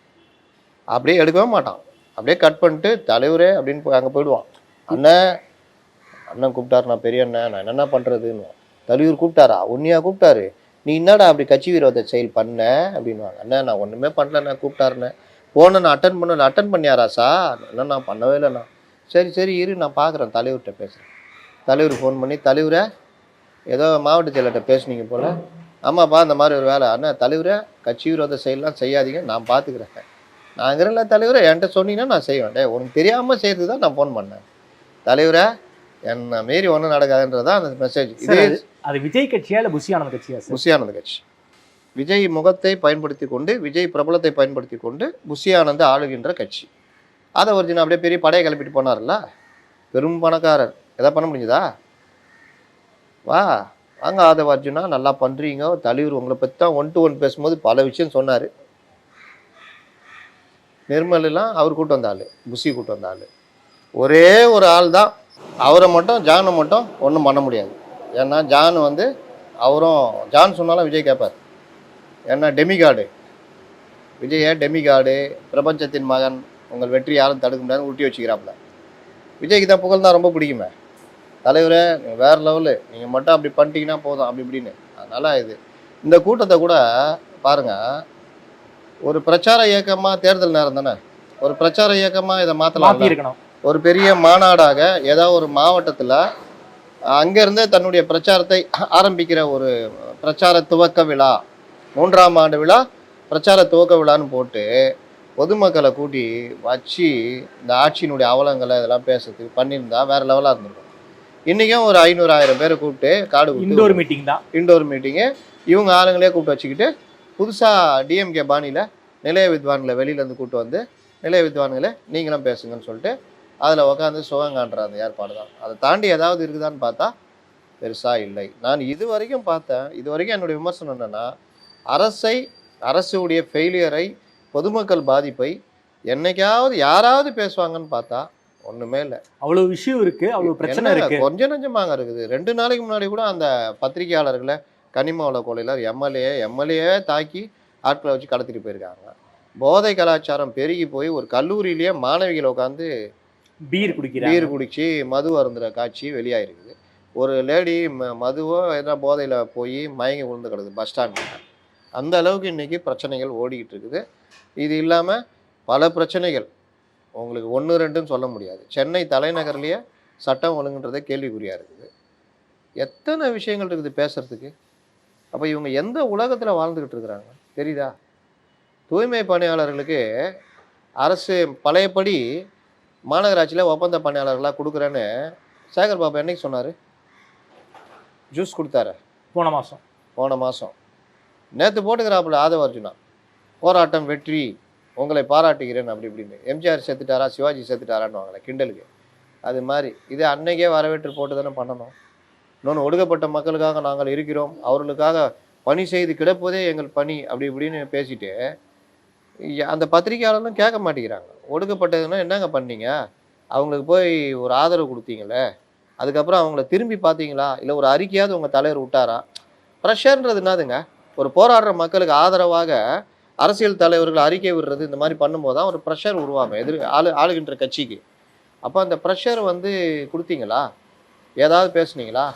அப்படியே எடுக்கவே மாட்டான், அப்படியே கட் பண்ணிட்டு தலைவரே அப்படின்னு அங்கே போயிடுவான். அண்ணன் கூப்பிட்டாரு, நான் பெரிய அண்ணன், நான் என்னென்ன பண்ணுறதுன்னு. தலைவர் கூப்பிட்டாரா? உன்னையா கூப்பிட்டாரு? நீ என்னடா அப்படி கட்சி விரோத செயல் பண்ண அப்படின்வாங்க. அண்ணன் நான் ஒன்றுமே பண்ணல, நான் கூப்பிட்டாருண்ணே. ஃபோனை நான் அட்டன் பண்ணியாரா சார்? இல்லை நான் பண்ணவே இல்லைண்ணா. சரி சரி இரு நான் பார்க்குறேன், தலைவர்கிட்ட பேசுகிறேன். தலைவர் ஃபோன் பண்ணி, தலைவரை ஏதோ மாவட்ட செயலர்கிட்ட பேசுனீங்க போல். ஆமாப்பா இந்த மாதிரி ஒரு வேலை. அண்ணா தலைவரை கட்சி விரோத செயலாம் செய்யாதீங்க, நான் பார்த்துக்கிறேன். நாங்கிறல தலைவரை என்கிட்ட சொன்னீங்கன்னா நான் செய்வேன். உனக்கு தெரியாமல் செய்கிறது தான் நான் ஃபோன் பண்ணேன். தலைவரை என்னை மீறி ஒன்றும் நடக்காதுன்றதான் அந்த மெசேஜ். இதே அது விஜய் கட்சியா இல்லை புஷி ஆனந்த் கட்சியா சார்? புஷி ஆனந்த் கட்சி. விஜய் முகத்தை பயன்படுத்தி கொண்டு, விஜய் பிரபலத்தை பயன்படுத்தி கொண்டு புஷி ஆனந்த் ஆளுகின்ற கட்சி. அதை ஒரிஜினல் அப்படியே பெரிய படையை கிளப்பிட்டு போனார்ல, பெரும் பணக்காரர். எதாவது பண்ண முடிஞ்சுதா? வாங்க ஆதவ அர்ஜுனா, நல்லா பண்ணுறீங்க. தலைவர் உங்களை பற்றி தான் 1 to 1 பேசும்போது பல விஷயம் சொன்னார். நிர்மலாம் அவர் கூட்டு வந்த ஆள், புஷி கூட்டு வந்த ஆள். ஒரே ஒரு ஆள் தான், அவரை மட்டும் ஜானை மட்டும் ஒன்றும் பண்ண முடியாது. ஏன்னா ஜான் வந்து அவரும் ஜான் சொன்னாலும் விஜய் கேட்பார். ஏன்னா டெமிகார்டு விஜயை, டெமிகார்டு, பிரபஞ்சத்தின் மகன், உங்கள் வெற்றி யாரும் தடுக்க முடியாது ஊட்டி வச்சுக்கிறாப்புல. விஜய்க்கு தான் புகழ் தான் ரொம்ப பிடிக்குமே. தலைவரே நீங்கள் வேறு லெவலு, நீங்கள் மட்டும் அப்படி பண்ணிட்டீங்கன்னா போதும் அப்படி இப்படின்னு. அதனால் இந்த கூட்டத்தை கூட பாருங்கள், ஒரு பிரச்சார இயக்கமாக, தேர்தல் நேரம் தானே, ஒரு பிரச்சார இயக்கமாக இதை மாற்றலாம். ஒரு பெரிய மாநாடாக ஏதாவது ஒரு மாவட்டத்தில் அங்கேருந்தே தன்னுடைய பிரச்சாரத்தை ஆரம்பிக்கிற ஒரு பிரச்சார துவக்க விழா, 3ஆம் ஆண்டு விழா பிரச்சார துவக்க விழான்னு போட்டு பொதுமக்களை கூட்டி வச்சு இந்த ஆட்சியினுடைய அவலங்களை இதெல்லாம் பேசுறதுக்கு பண்ணியிருந்தா வேறு லெவலாக இருந்திருக்கும். இன்றைக்கும் ஒரு 500-1000 பேரை கூப்பிட்டு காடு இண்டோர் மீட்டிங் தான், இண்டோர் மீட்டிங்கு. இவங்க ஆளுங்களே கூப்பிட்டு வச்சுக்கிட்டு புதுசாக டிஎம்கே பாணியில் நிலைய வித்வான்களை வெளியிலேருந்து கூப்பிட்டு வந்து, நிலைய வித்வான்களை நீங்களும் பேசுங்கன்னு சொல்லிட்டு அதில் உட்காந்து சுகங்காண்ற அந்த ஏற்பாடு தான். அதை தாண்டி ஏதாவது இருக்குதான்னு பார்த்தா பெருசாக இல்லை. நான் இது வரைக்கும் பார்த்தேன், இது வரைக்கும் என்னுடைய விமர்சனம் என்னென்னா, அரசுடைய ஃபெயிலியரை, பொதுமக்கள் பாதிப்பை என்னைக்காவது யாராவது பேசுவாங்கன்னு பார்த்தா ஒன்றுமே இல்லை. அவ்வளோ விஷயம் இருக்குது, அவ்வளோ பிரச்சனை இருக்குது, கொஞ்சம் நஞ்சமாங்க இருக்குது. 2 நாளைக்கு முன்னாடி கூட அந்த பத்திரிகையாளர்களை கனிமாவள கொலையில் எம்எல்ஏ தாக்கி ஆட்களை வச்சு கடத்திட்டு போயிருக்காங்க. போதை கலாச்சாரம் பெருகி போய் ஒரு கல்லூரியிலேயே மாணவிகளை உட்காந்து பீர் குடிச்சு மது அருந்துற காட்சி வெளியாகிருக்குது. ஒரு லேடி மதுவோ எதனா போதையில் போய் மயங்கி விழுந்து கிடக்குது பஸ் ஸ்டாண்டில். அந்த அளவுக்கு இன்றைக்கி பிரச்சனைகள் ஓடிக்கிட்டு இருக்குது. இது இல்லாமல் பல பிரச்சனைகள், உங்களுக்கு 1-2ன்னு சொல்ல முடியாது. சென்னை தலைநகர்லேயே சட்டம் ஒழுங்குன்றதே கேள்விக்குறியாக இருக்குது. எத்தனை விஷயங்கள் இருக்குது பேசுகிறதுக்கு. அப்போ இவங்க எந்த உலகத்தில் வாழ்ந்துக்கிட்டு இருக்கிறாங்க தெரியுதா? தூய்மை பணியாளர்களுக்கு அரசு பழையபடி மாநகராட்சியில் ஒப்பந்த பணியாளர்களாக கொடுக்குறேன்னு சேகர் பாபு என்னைக்கு சொன்னார்? ஜூஸ் கொடுத்தாரு போன மாதம். நேற்று போட்டுக்கிறாப்புல ஆதவ அர்ஜுனா, போராட்டம் வெற்றி, உங்களை பாராட்டுகிறேன் அப்படி இப்படின்னு. எம்ஜிஆர் செத்துட்டாரா, சிவாஜி செத்துட்டாரான்னு வாங்கலை கிண்டலுக்கு. அது மாதிரி இது அன்னைக்கே வரவேற்று போட்டு தானே பண்ணணும். இன்னொன்று, ஒடுக்கப்பட்ட மக்களுக்காக நாங்கள் இருக்கிறோம், அவர்களுக்காக பணி செய்து கிடப்பதே எங்கள் பணி அப்படி இப்படின்னு பேசிட்டு அந்த பத்திரிகையாளர்களும் கேட்க மாட்டேங்கிறாங்க. ஒடுக்கப்பட்டதுன்னா என்னங்க பண்ணீங்க? அவங்களுக்கு போய் ஒரு ஆதரவு கொடுத்தீங்களே, அதுக்கப்புறம் அவங்கள திரும்பி பார்த்தீங்களா? இல்லை ஒரு அறிக்கையாவது உங்கள் தலைவர் விட்டாரா? ப்ரெஷர்ன்றது என்னதுங்க? ஒரு போராடுற மக்களுக்கு ஆதரவாக அரசியல் தலைவர்கள் அறிக்கை விடுறது, இந்த மாதிரி பண்ணும்போது தான் ஒரு ப்ரெஷர் உருவாகும் ஆளுகின்ற கட்சிக்கு. அப்போ அந்த ப்ரெஷர் கொடுத்தீங்களா? ஏதாவது பேசுனீங்களா?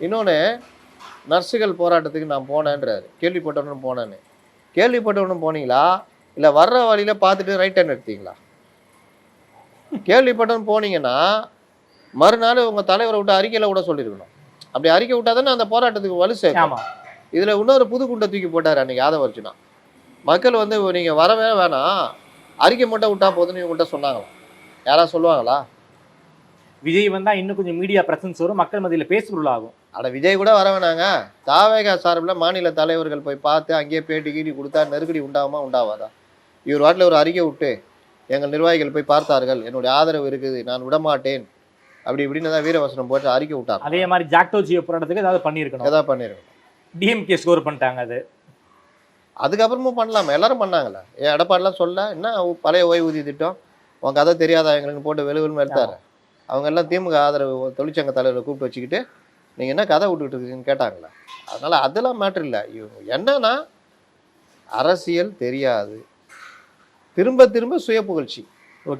இன்னொன்று, நர்ஸுகள் போராட்டத்துக்கு நான் போனேன்றாரு. கேள்விப்பட்டவனும் போனீங்களா? இல்லை வர்ற வழியில் பார்த்துட்டு ரைட் ஹேண்ட் எடுத்தீங்களா? கேள்விப்பட்டவன் போனீங்கன்னா மறுநாள் உங்கள் தலைவரை விட்டு அறிக்கையில் விட சொல்லியிருக்கணும். அப்படி அறிக்கை விட்டா தானே அந்த போராட்டத்துக்கு வலு சேர்க்கும். இதில் இன்னொரு புது குண்டை தூக்கி போட்டார் அன்றைக்கி ஆதவ அர்ஜுனா. மக்கள் நீங்கள் வரவே வேணாம், அறிக்கை மட்டும் விட்டா போதுன்னு இவங்கள்ட்ட சொன்னாங்களாம். யாராவது சொல்லுவாங்களா? விஜய் வந்தால் இன்னும் கொஞ்சம் மீடியா பிரசன்ஸ் வரும், மக்கள் மத்தியில் பேசுபொருளாகும். விஜய் கூட வர வேணாங்க, தாவேகா சார்பில் மாநில தலைவர்கள் போய் பார்த்து அங்கேயே பேட்டி கீட்டி கொடுத்தா நெருக்கடி உண்டாவாதா? இவர் வாட்டில் ஒரு அறிக்கை விட்டு, எங்கள் நிர்வாகிகள் போய் பார்த்தார்கள், என்னுடைய ஆதரவு இருக்குது, நான் விடமாட்டேன் அப்படி இப்படின்னு தான் வீரவசனம் போட்டு அறிக்கை விட்டார். அதே மாதிரி ஜாக்டோஜியோ போராட்டத்துக்கு ஏதாவது பண்ணியிருக்கணும். டிஎம்கே ஸ்கோர் பண்ணிட்டாங்க. அதுக்கப்புறமும் பண்ணலாமா? எல்லாரும் பண்ணாங்களே. எடப்பாடிலாம் சொல்ல என்ன பழைய ஓய்வூதிய திட்டம் உங்க கதை தெரியாதா எங்களுக்கு போட்டு வெளுவெலுன்னு எடுத்தாரு. அவங்க எல்லாம் திமுக ஆதரவு தொழிற்சங்க தலைவரை கூப்பிட்டு வச்சுக்கிட்டு நீங்கள் என்ன கதை விட்டுக்கிட்டு இருக்கீங்கன்னு கேட்டாங்களே. அதனால் அதெல்லாம் மேட்ரு இல்லை. என்னன்னா அரசியல் தெரியாது, திரும்ப சுய புகழ்ச்சி.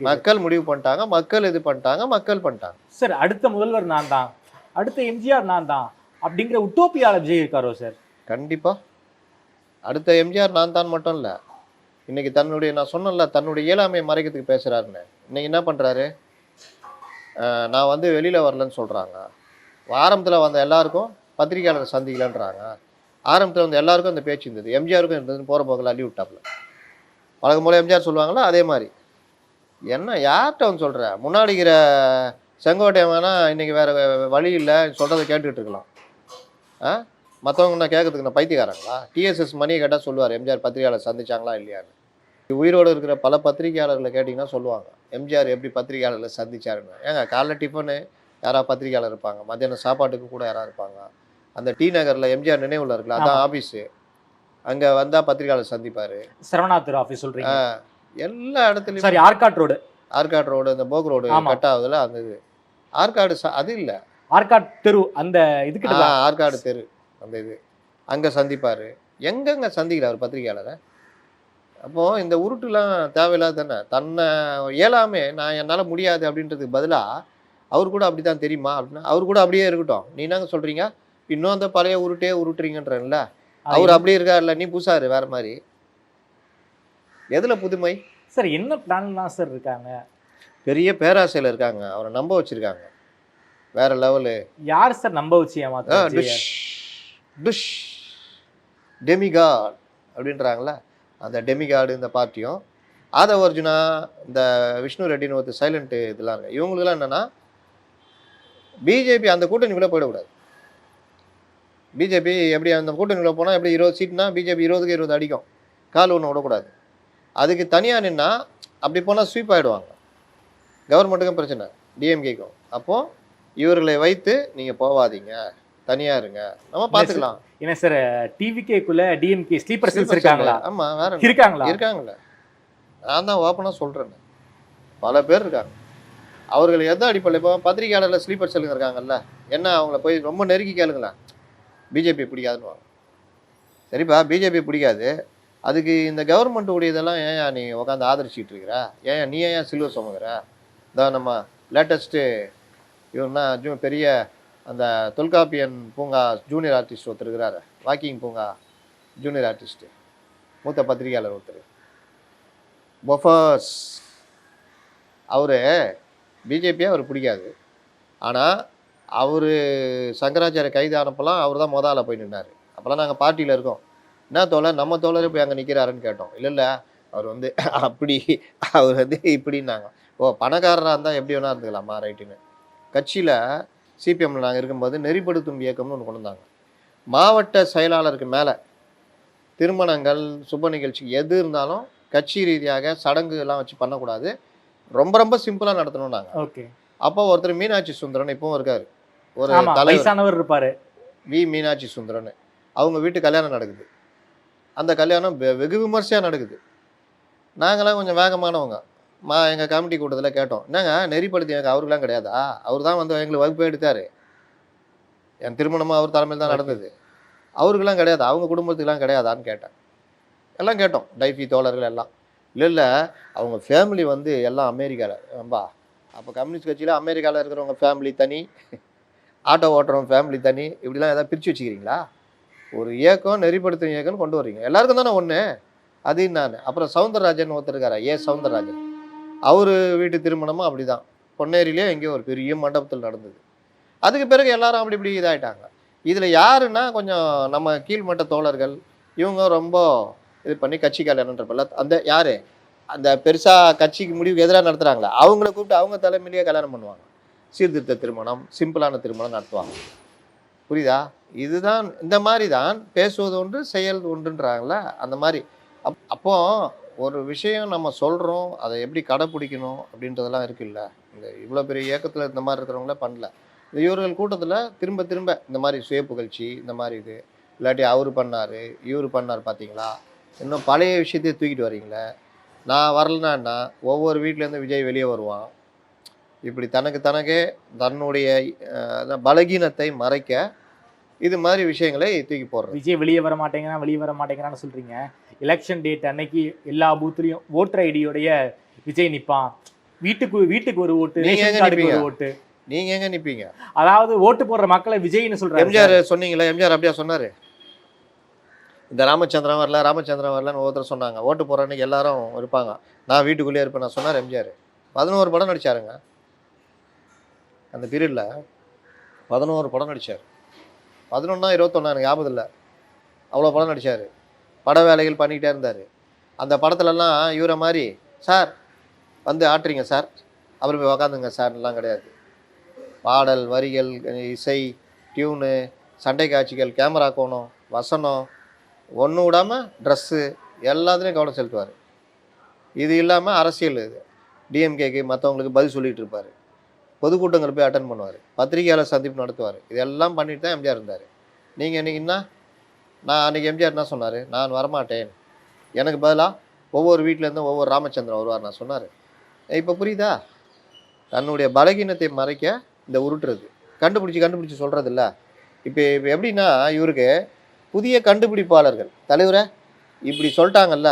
மக்கள் முடிவு பண்ணிட்டாங்க, மக்கள் இது பண்ணிட்டாங்க, மக்கள் பண்ணிட்டாங்க. சார், அடுத்த முதல்வர் நான் தான், அடுத்த எம்ஜிஆர் நான் தான் அப்படிங்கிற உட்டோப்பியால விஜய் இருக்காரோ சார்? கண்டிப்பாக அடுத்த எம்ஜிஆர் நான் தான் மட்டும் இல்லை, இன்னைக்கு தன்னுடைய நான் சொன்னல தன்னுடைய இயலாமையை மறைக்கிறதுக்கு பேசுகிறாருன்னு. இன்னைக்கு என்ன பண்ணுறாரு, நான் வந்து வெளியில் வரலன்னு சொல்கிறாங்க. ஆரம்பத்தில் வந்த எல்லாருக்கும் பத்திரிகையாளர் சந்திக்கலன்றாங்க. ஆரம்பத்தில் வந்து எல்லாருக்கும் அந்த பேச்சு இருந்தது, எம்ஜிஆருக்கும் இருந்ததுன்னு போகிற போக்கில் அள்ளி விட்டாப்புல. வழக்கம் போல் எம்ஜிஆர் சொல்லுவாங்களா அதே மாதிரி. என்ன யார்கிட்ட வந்து சொல்கிற, முன்னாடிக்கிற செங்கோட்டையன் வேணா இன்றைக்கி வேறு வழி இல்லை சொல்கிறத கேட்டுக்கிட்டு இருக்கலாம். மற்றவங்க நான் கேட்கறதுக்கு நான் பைத்தியக்காரங்களா? டிஎஸ்எஸ் மணியை கேட்டால் சொல்லுவார் எம்ஜிஆர் பத்திரிகையாளர் சந்திச்சாங்களா இல்லையான்னு. உயிரோடு இருக்கிற பல பத்திரிகையாளர்களை கேட்டிங்கன்னா சொல்லுவாங்க எம்ஜிஆர் எப்படி பத்திரிகையாளர்களை சந்திச்சாருன்னு. ஏங்க காலைல டிஃபனு யாராவது பத்திரிகையாளர் இருப்பாங்க, மத்தியானம் சாப்பாட்டுக்கு கூட யாராவது இருப்பாங்க. அந்த டி நகரில் எம்ஜிஆர் நினைவுல இருக்குல்ல, அதான் ஆஃபீஸு. அங்கே வந்தால் பத்திரிகையாளர் சந்திப்பார். சரவணாத்தூர் ஆஃபீஸ் சொல்கிறீங்க? எல்லா இடத்துலையும். சரி, ஆர்காட் ரோடு. ஆர்காட் ரோடு, இந்த போக் ரோடு கட் ஆகுதுல, அந்த இது ஆர்காடு அது இல்லை, ஆர்காட் தெரு, அந்த இதுக்கிட்ட ஆர்காடு தெரு அந்த இது அங்கே சந்திப்பார். எங்கெங்க சந்திக்கிறார் பத்திரிகையாளரை? அப்போது இந்த உருட்டுலாம் தேவையில்லாத தானே. தன்னை இயலாமே நான் என்னால் முடியாது அப்படின்றதுக்கு பதிலாக அவர் கூட அப்படி தான் தெரியுமா அப்படின்னா அவர் கூட அப்படியே இருக்கட்டும். நீ என்னங்க சொல்கிறீங்க, இன்னும் அந்த பழைய உருட்டே உருட்டுறீங்கன்றல. அவர் அப்படியே இருக்கார்ல, நீ புதுசாரு வேறு மாதிரி. எதில் புதுமை சார்? என்ன பிளான்லாம் சார் இருக்காங்க? பெரிய பேராசையில் இருக்காங்க, அவரை நம்ப வச்சுருக்காங்க வேற லெவலு. யார் சார் நம்ப வச்சு ஏமாத்த? டுஷ் டெமிகாட் அப்படின்றாங்களே, அந்த டெமிகாடு இந்த பார்ட்டியும் ஆதவ அர்ஜுனா இந்த விஷ்ணு ரெட்டின்னு ஒருத்தர் சைலண்ட்டு இதெல்லாம் இருக்கு. இவங்களுக்குலாம் என்னென்னா பிஜேபி அந்த கூட்டணிக்குள்ளே போயிடக்கூடாது. பிஜேபி எப்படி அந்த கூட்டணிக்குள்ளே போனால் எப்படி 20 சீட்னா பிஜேபி 20க்கு 20 அடிக்கும், கால் ஒன்று விடக்கூடாது. அதுக்கு தனியாக நின்னா அப்படி போனால் ஸ்வீப் ஆகிடுவாங்க. கவர்மெண்ட்டுக்கும் பிரச்சனை, டிஎம்கேக்கும். அப்போது இவர்களை வைத்து நீங்கள் போவாதீங்க, தனியாக இருங்க, நம்ம பார்த்துக்கலாம். என்ன சார் டிவிகேக்குள்ள டிஎம்கே ஸ்லீப்பர் செல்ஸ் இருக்காங்களா? ஆமாம், வேற இருக்காங்களே. நான் தான் ஓப்பனாக சொல்கிறேன், பல பேர் இருக்காங்க. அவர்கள் எந்த அடிப்படையில் இப்போ பத்திரிகையாளரில் ஸ்லீப்பர் செல்லுங்க இருக்காங்கல்ல, என்ன அவங்கள போய் ரொம்ப நெருக்கி கேளுங்களேன், பிஜேபி பிடிக்காதுன்னு. சரிப்பா, பிஜேபி பிடிக்காது, அதுக்கு இந்த கவர்மெண்ட் உடையதெல்லாம் ஏன் நீ உட்காந்து ஆதரிச்சிட்டு இருக்கிற? ஏன் நீ ஏன் சில்வர் சுமக்கிற? இதான் நம்ம லேட்டஸ்ட்டு இவன்னா பெரிய அந்த தொல்காப்பியன் பூங்கா ஜூனியர் ஆர்டிஸ்ட் ஒருத்தர் இருக்கிறாரு, வாக்கிங் பூங்கா ஜூனியர் ஆர்டிஸ்ட்டு, மூத்த பத்திரிகையாளர் ஒருத்தர், பொஃபர்ஸ். அவர் பிஜேபியே அவர் பிடிக்காது. ஆனால் அவர் சங்கராச்சாரிய கைது ஆனப்பெல்லாம் அவர் தான் முதல்ல போய் நின்னார். அப்போல்லாம் நாங்கள் பார்ட்டியில் இருக்கோம். என்ன தோழர், நம்ம தோழர் போய் அங்கே நிற்கிறாருன்னு கேட்டோம். இல்லை அவர் வந்து அப்படி, அவர் வந்து இப்படின்னாங்க. ஓ, பணக்காரராக இருந்தால் எப்படி வேணா இருந்துக்கலாமா, ரைட்டுன்னு. கட்சியில் சிபிஎம்மில் நாங்கள் இருக்கும்போது நெறிப்படுத்தும் இயக்கம்னு ஒன்று கொண்டு வந்தாங்க. மாவட்ட செயலாளருக்கு மேலே திருமணங்கள் சுப நிகழ்ச்சி எது இருந்தாலும் கட்சி ரீதியாக சடங்குலாம் வச்சு பண்ணக்கூடாது, ரொம்ப ரொம்ப சிம்பிளாக நடத்தணும் நாங்கள். ஓகே. அப்போ ஒருத்தர் மீனாட்சி சுந்தரன் இப்பவும் இருக்கார், ஒரு வயசானவர் இருப்பார், மீனாட்சி சுந்தரன். அவங்க வீட்டு கல்யாணம் நடக்குது. அந்த கல்யாணம் வெகு விமர்சையாக நடக்குது. நாங்களாம் கொஞ்சம் வேகமானவங்க. எங்கள் கமிட்டி கூட்டத்தில் கேட்டோம், என்னங்க நெறிப்படுத்தி எனக்கு அவருக்கெலாம் கிடையாதா? அவர் தான் வந்து எங்களுக்கு வகுப்பு எடுத்தார், என் திருமணமும் அவர் தலைமையில் தான் நடந்தது, அவருக்கெல்லாம் கிடையாது, அவங்க குடும்பத்துக்கெலாம் கிடையாதான்னு கேட்டேன். எல்லாம் கேட்டோம், டைஃபி தோழர்கள் எல்லாம். இல்லை அவங்க ஃபேமிலி வந்து எல்லாம் அமெரிக்காவில். ரொம்ப அப்போ கம்யூனிஸ்ட் கட்சியில் அமெரிக்காவில் இருக்கிறவங்க ஃபேமிலி தனி, ஆட்டோ ஓட்டுறவங்க ஃபேமிலி தனி, இப்படிலாம் எதாவது பிரித்து வச்சுக்கிறீங்களா? ஒரு இயக்கம் நெறிப்படுத்தும் இயக்கம்னு கொண்டு வர்றீங்க, எல்லாருக்கும் தானே ஒன்று. அது நான் அப்புறம் சவுந்தரராஜன் ஒருத்தர் இருக்காரா, சவுந்தரராஜன், அவர் வீட்டு திருமணமும் அப்படி தான் பொன்னேரியிலே எங்கேயோ ஒரு பெரிய மண்டபத்தில் நடந்தது. அதுக்கு பிறகு எல்லாரும் அப்படி இப்படி இதாகிட்டாங்க. இதில் யாருன்னா கொஞ்சம் நம்ம கீழ்மட்ட தோழர்கள், இவங்க ரொம்ப இது பண்ணி கட்சி கல்யாணன்றப்பல அந்த யார் அந்த பெருசாக கட்சிக்கு முடிவுக்கு எதிராக நடத்துகிறாங்களே அவங்கள கூப்பிட்டு அவங்க தலைமையிலேயே கல்யாணம் பண்ணுவாங்க. சீர்திருத்த திருமணம், சிம்பிளான திருமணம் நடத்துவாங்க. புரியுதா? இதுதான் இந்த மாதிரி தான் பேசுவது ஒன்று செயல் ஒன்றுன்றாங்கள, அந்த மாதிரி. அப்போ ஒரு விஷயம் நம்ம சொல்கிறோம், அதை எப்படி கடைப்பிடிக்கணும் அப்படின்றதெல்லாம் இருக்குல்ல. இந்த இவ்வளோ பெரிய இயக்கத்தில் இந்த மாதிரி இருக்கிறவங்களே பண்ணல. இந்த இவர்கள் கூட்டத்தில் திரும்ப திரும்ப இந்த மாதிரி சுய புகழ்ச்சி, இந்த மாதிரி இது இல்லாட்டி அவர் பண்ணார் இவர் பண்ணார் பார்த்தீங்களா, இன்னும் பழைய விஷயத்தையே தூக்கிட்டு வரீங்களே. நான் வரலன்னா ஒவ்வொரு வீட்டிலேருந்து விஜய் வெளியே வருவான். இப்படி தனக்கே தன்னுடைய பலகீனத்தை மறைக்க இது மாதிரி விஷயங்களை தூக்கி போடுறோம். விஜய் வெளியே வர மாட்டேங்கிறான்னு சொல்கிறீங்க. எலெக்ஷன் டேட் அன்னைக்கு எல்லா பூத்துலையும் ஓட்டர் ஐடியோடைய விஜய் நிற்பான். வீட்டுக்கு ஒரு ஓட்டு, ஒரு ஓட்டு. நீங்க எங்க நிப்பீங்க? அதாவது ஓட்டு போடுற மக்களை விஜய்னு சொல்றாரு. எம்ஜிஆர் சொன்னீங்களா? எம்ஜிஆர் அப்படியா சொன்னாரு? இந்த ராமச்சந்திரன் வரலன்னு ஒருத்தர் சொன்னாங்க. ஓட்டு போகிற அன்னைக்கு எல்லாரும் இருப்பாங்க, நான் வீட்டுக்குள்ளேயே இருப்பேன் நான் சொன்னார் எம்ஜிஆர். 11 படம் நடித்தாருங்க அந்த பீரியடில். 11 படம் நடித்தார். 11 21 எனக்கு ஞாபகம் இல்லை, அவ்வளோ படம் நடித்தார். பட வேலைகள் பண்ணிக்கிட்டே இருந்தார். அந்த படத்துலலாம் இவரை மாதிரி சார் வந்து ஆட்டுறீங்க சார், அப்புறம் போய் உக்காந்துங்க சார்லாம் கிடையாது. பாடல் வரிகள், இசை, டியூனு, சண்டை காட்சிகள், கேமரா கோணம், வசனம் ஒன்றும் விடாமல் ட்ரெஸ்ஸு எல்லாத்துலேயும் கவனம் செலுத்துவார். இது இல்லாமல் அரசியல், இது டிஎம்கேக்கு மற்றவங்களுக்கு பதில் சொல்லிகிட்டு இருப்பார். பொதுக்கூட்டங்கள் போய் அட்டன் பண்ணுவார். பத்திரிகையாளர் சந்திப்பு நடத்துவார். இதெல்லாம் பண்ணிட்டு தான் எம்ஜிஆர் இருந்தார். நீங்கள் இன்றைக்கின்னா நான் அன்றைக்கி எம்ஜிஆர் என்ன சொன்னார், நான் வரமாட்டேன், எனக்கு பதிலாக ஒவ்வொரு வீட்டிலேருந்தும் ஒவ்வொரு ராமச்சந்திரன் வருவார் நான் சொன்னார். இப்போ புரியுதா? தன்னுடைய பலகீனத்தை மறைக்க இந்த உருட்டுறது, கண்டுபிடிச்சி சொல்கிறது இல்லை. இப்போ எப்படின்னா இவருக்கு புதிய கண்டுபிடிப்பாளர்கள், தலைவரை இப்படி சொல்லிட்டாங்கல்ல,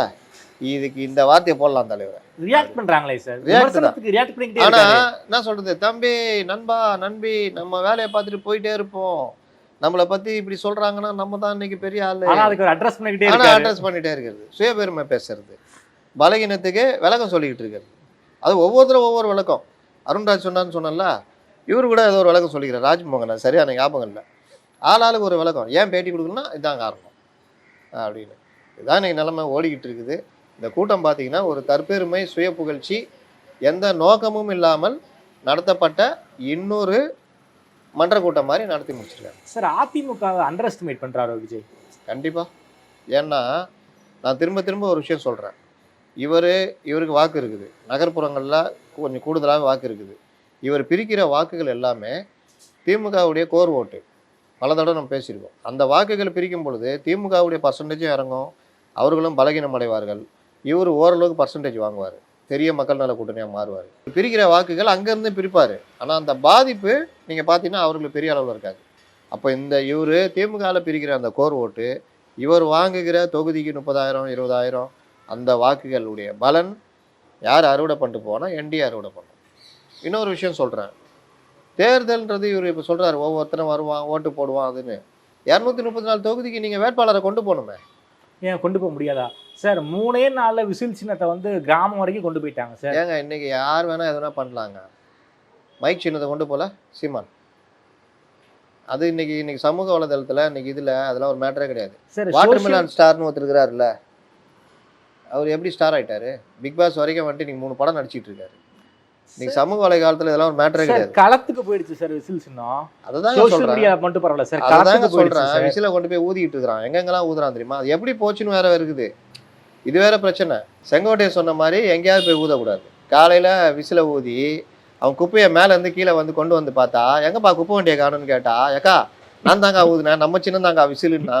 இதுக்கு இந்த வார்த்தையை போடலாம் தலைவரை, ரியாக்ட் பண்றாங்களே சார், ரியாக்ட் பண்ணிக்கிட்டே ஆனா இருக்காரு. என்ன சொல்றது, தம்பி நண்பா நண்பி நம்ம வேலையை பார்த்துட்டு போயிட்டே இருப்போம், நம்மளை பத்தி இப்படி சொல்றாங்கன்னா நம்ம தான் இன்னைக்கு பெரிய ஆளு. ஆனா அதுக்கு ஒரு அட்ரஸ் பண்ணிக்கிட்டே ஆனா இருக்காரு. அட்ரஸ் பண்ணிட்டே இருக்கிறது, சுயபெருமை பேசுறது, பலகீனத்துக்கு விளக்கம் சொல்லிக்கிட்டு இருக்கிறது. அது ஒவ்வொருத்தரும் ஒவ்வொரு விளக்கம். அருண்ராஜ் சொன்னான்னு சொன்னல, இவரு கூட ஏதோ ஒரு விளக்கம் சொல்லிக்கிறார். ராஜ்மோகன் சரியான ஞாபகம் இல்லை, ஆளாளுக்கு ஒரு விளக்கம். ஏன் பேட்டி கொடுக்கணும்னா இதுதான் காரணம் அப்படின்னு. இதுதான் இன்னைக்கு நிலைமை ஓடிக்கிட்டு இருக்குது. இந்த கூட்டம் பார்த்தீங்கன்னா ஒரு தற்பெருமை, சுய புகழ்ச்சி, எந்த நோக்கமும் இல்லாமல் நடத்தப்பட்ட இன்னொரு மன்ற கூட்டம் மாதிரி நடத்தி முடிச்சிருக்காங்க சார். அதிமுக அண்டர் எஸ்டிமேட் பண்றாரோ விஜய்? கண்டிப்பாக. ஏன்னா நான் திரும்ப திரும்ப ஒரு விஷயம் சொல்கிறேன், இவருக்கு வாக்கு இருக்குது, நகர்ப்புறங்களில் கொஞ்சம் கூடுதலாக வாக்கு இருக்குது. இவர் பிரிக்கிற வாக்குகள் எல்லாமே திமுகவுடைய கோர் ஓட்டு. பல தடவை நம்ம பேசியிருக்கோம். அந்த வாக்குகளை பிரிக்கும் பொழுது திமுகவுடைய பர்சன்டேஜும் இறங்கும், அவர்களும் பலகீனம் அடைவார்கள். இவர் ஓரளவுக்கு பர்சன்டேஜ் வாங்குவார், பெரிய மக்கள் நல கூட்டணியாக மாறுவார். பிரிக்கிற வாக்குகள் அங்கேருந்து பிரிப்பார். ஆனால் அந்த பாதிப்பு நீங்கள் பார்த்தீங்கன்னா அவர்களுக்கு பெரிய அளவில் இருக்காது. அப்போ இவர் திமுகவில் பிரிக்கிற அந்த கோர் ஓட்டு, இவர் வாங்குகிற தொகுதிக்கு 30,000 20,000 அந்த வாக்குகளுடைய பலன் யார் அறுவடை பண்ணிட்டு போனால் என்டிஏ அறுவடை பண்ணும். இன்னொரு விஷயம் சொல்கிறேன், தேர்தல்ன்றது இவர் இப்போ சொல்கிறார் ஒவ்வொருத்தரும் வருவான் ஓட்டு போடுவான் அதுன்னு. 234 தொகுதிக்கு நீங்கள் வேட்பாளரை கொண்டு போகணுமே. ஏன் கொண்டு போக முடியாதா சார்? 3 நாளில் விசில் சின்னத்தை வந்து கிராமம் வரைக்கும் கொண்டு போயிட்டாங்க சார். ஏங்க இன்னைக்கு யார் வேணால் எதுனா பண்ணலாங்க. மைக் சின்னத்தை கொண்டு போல சீமான், அது இன்னைக்கு சமூக வலைதளத்தில் இன்னைக்கு இதில் அதெல்லாம் ஒரு மேட்டரே கிடையாது. சார் வாட்டர்மெலன் ஸ்டார்னு ஒருத்தர் இருக்கிறாருல்ல, அவர் எப்படி ஸ்டார் ஆகிட்டாரு? பிக் பாஸ் வரைக்கும் வந்துட்டு நீங்கள் 3 படம் நடிச்சிட்டு இருக்காரு. இன்னைக்கு சமூக வலைகாலத்தில் இதெல்லாம் ஒரு மேட்டரே கிடையாது. களத்துக்கு போயிடுச்சு சார் விசில் சின்னம். அதுதான் சோஷியல் மீடியா மட்டும் பரவாயில்ல சார், அதுதாங்க களத்துக்கு சொல்கிறேன். போயிடுச்சு. விசில கொண்டு போய் ஊதிக்கிட்டு இருக்கிறான், எங்கெங்கெல்லாம் ஊதுறான் தெரியுமா? அது எப்படி போச்சுன்னு வேற இருக்குது. இது வேற பிரச்சனை. செங்கோட்டையை சொன்ன மாதிரி எங்கேயாவது போய் ஊதக்கூடாது. காலையில் விசில ஊதி அவன் குப்பையை மேலேருந்து கீழே வந்து கொண்டு வந்து பார்த்தா, எங்கப்பா குப்பை வண்டியை காணுன்னு கேட்டா, ஏக்கா நான் தாங்க ஊதுனேன், நம்ம சின்ன தாங்க விசிலுன்னா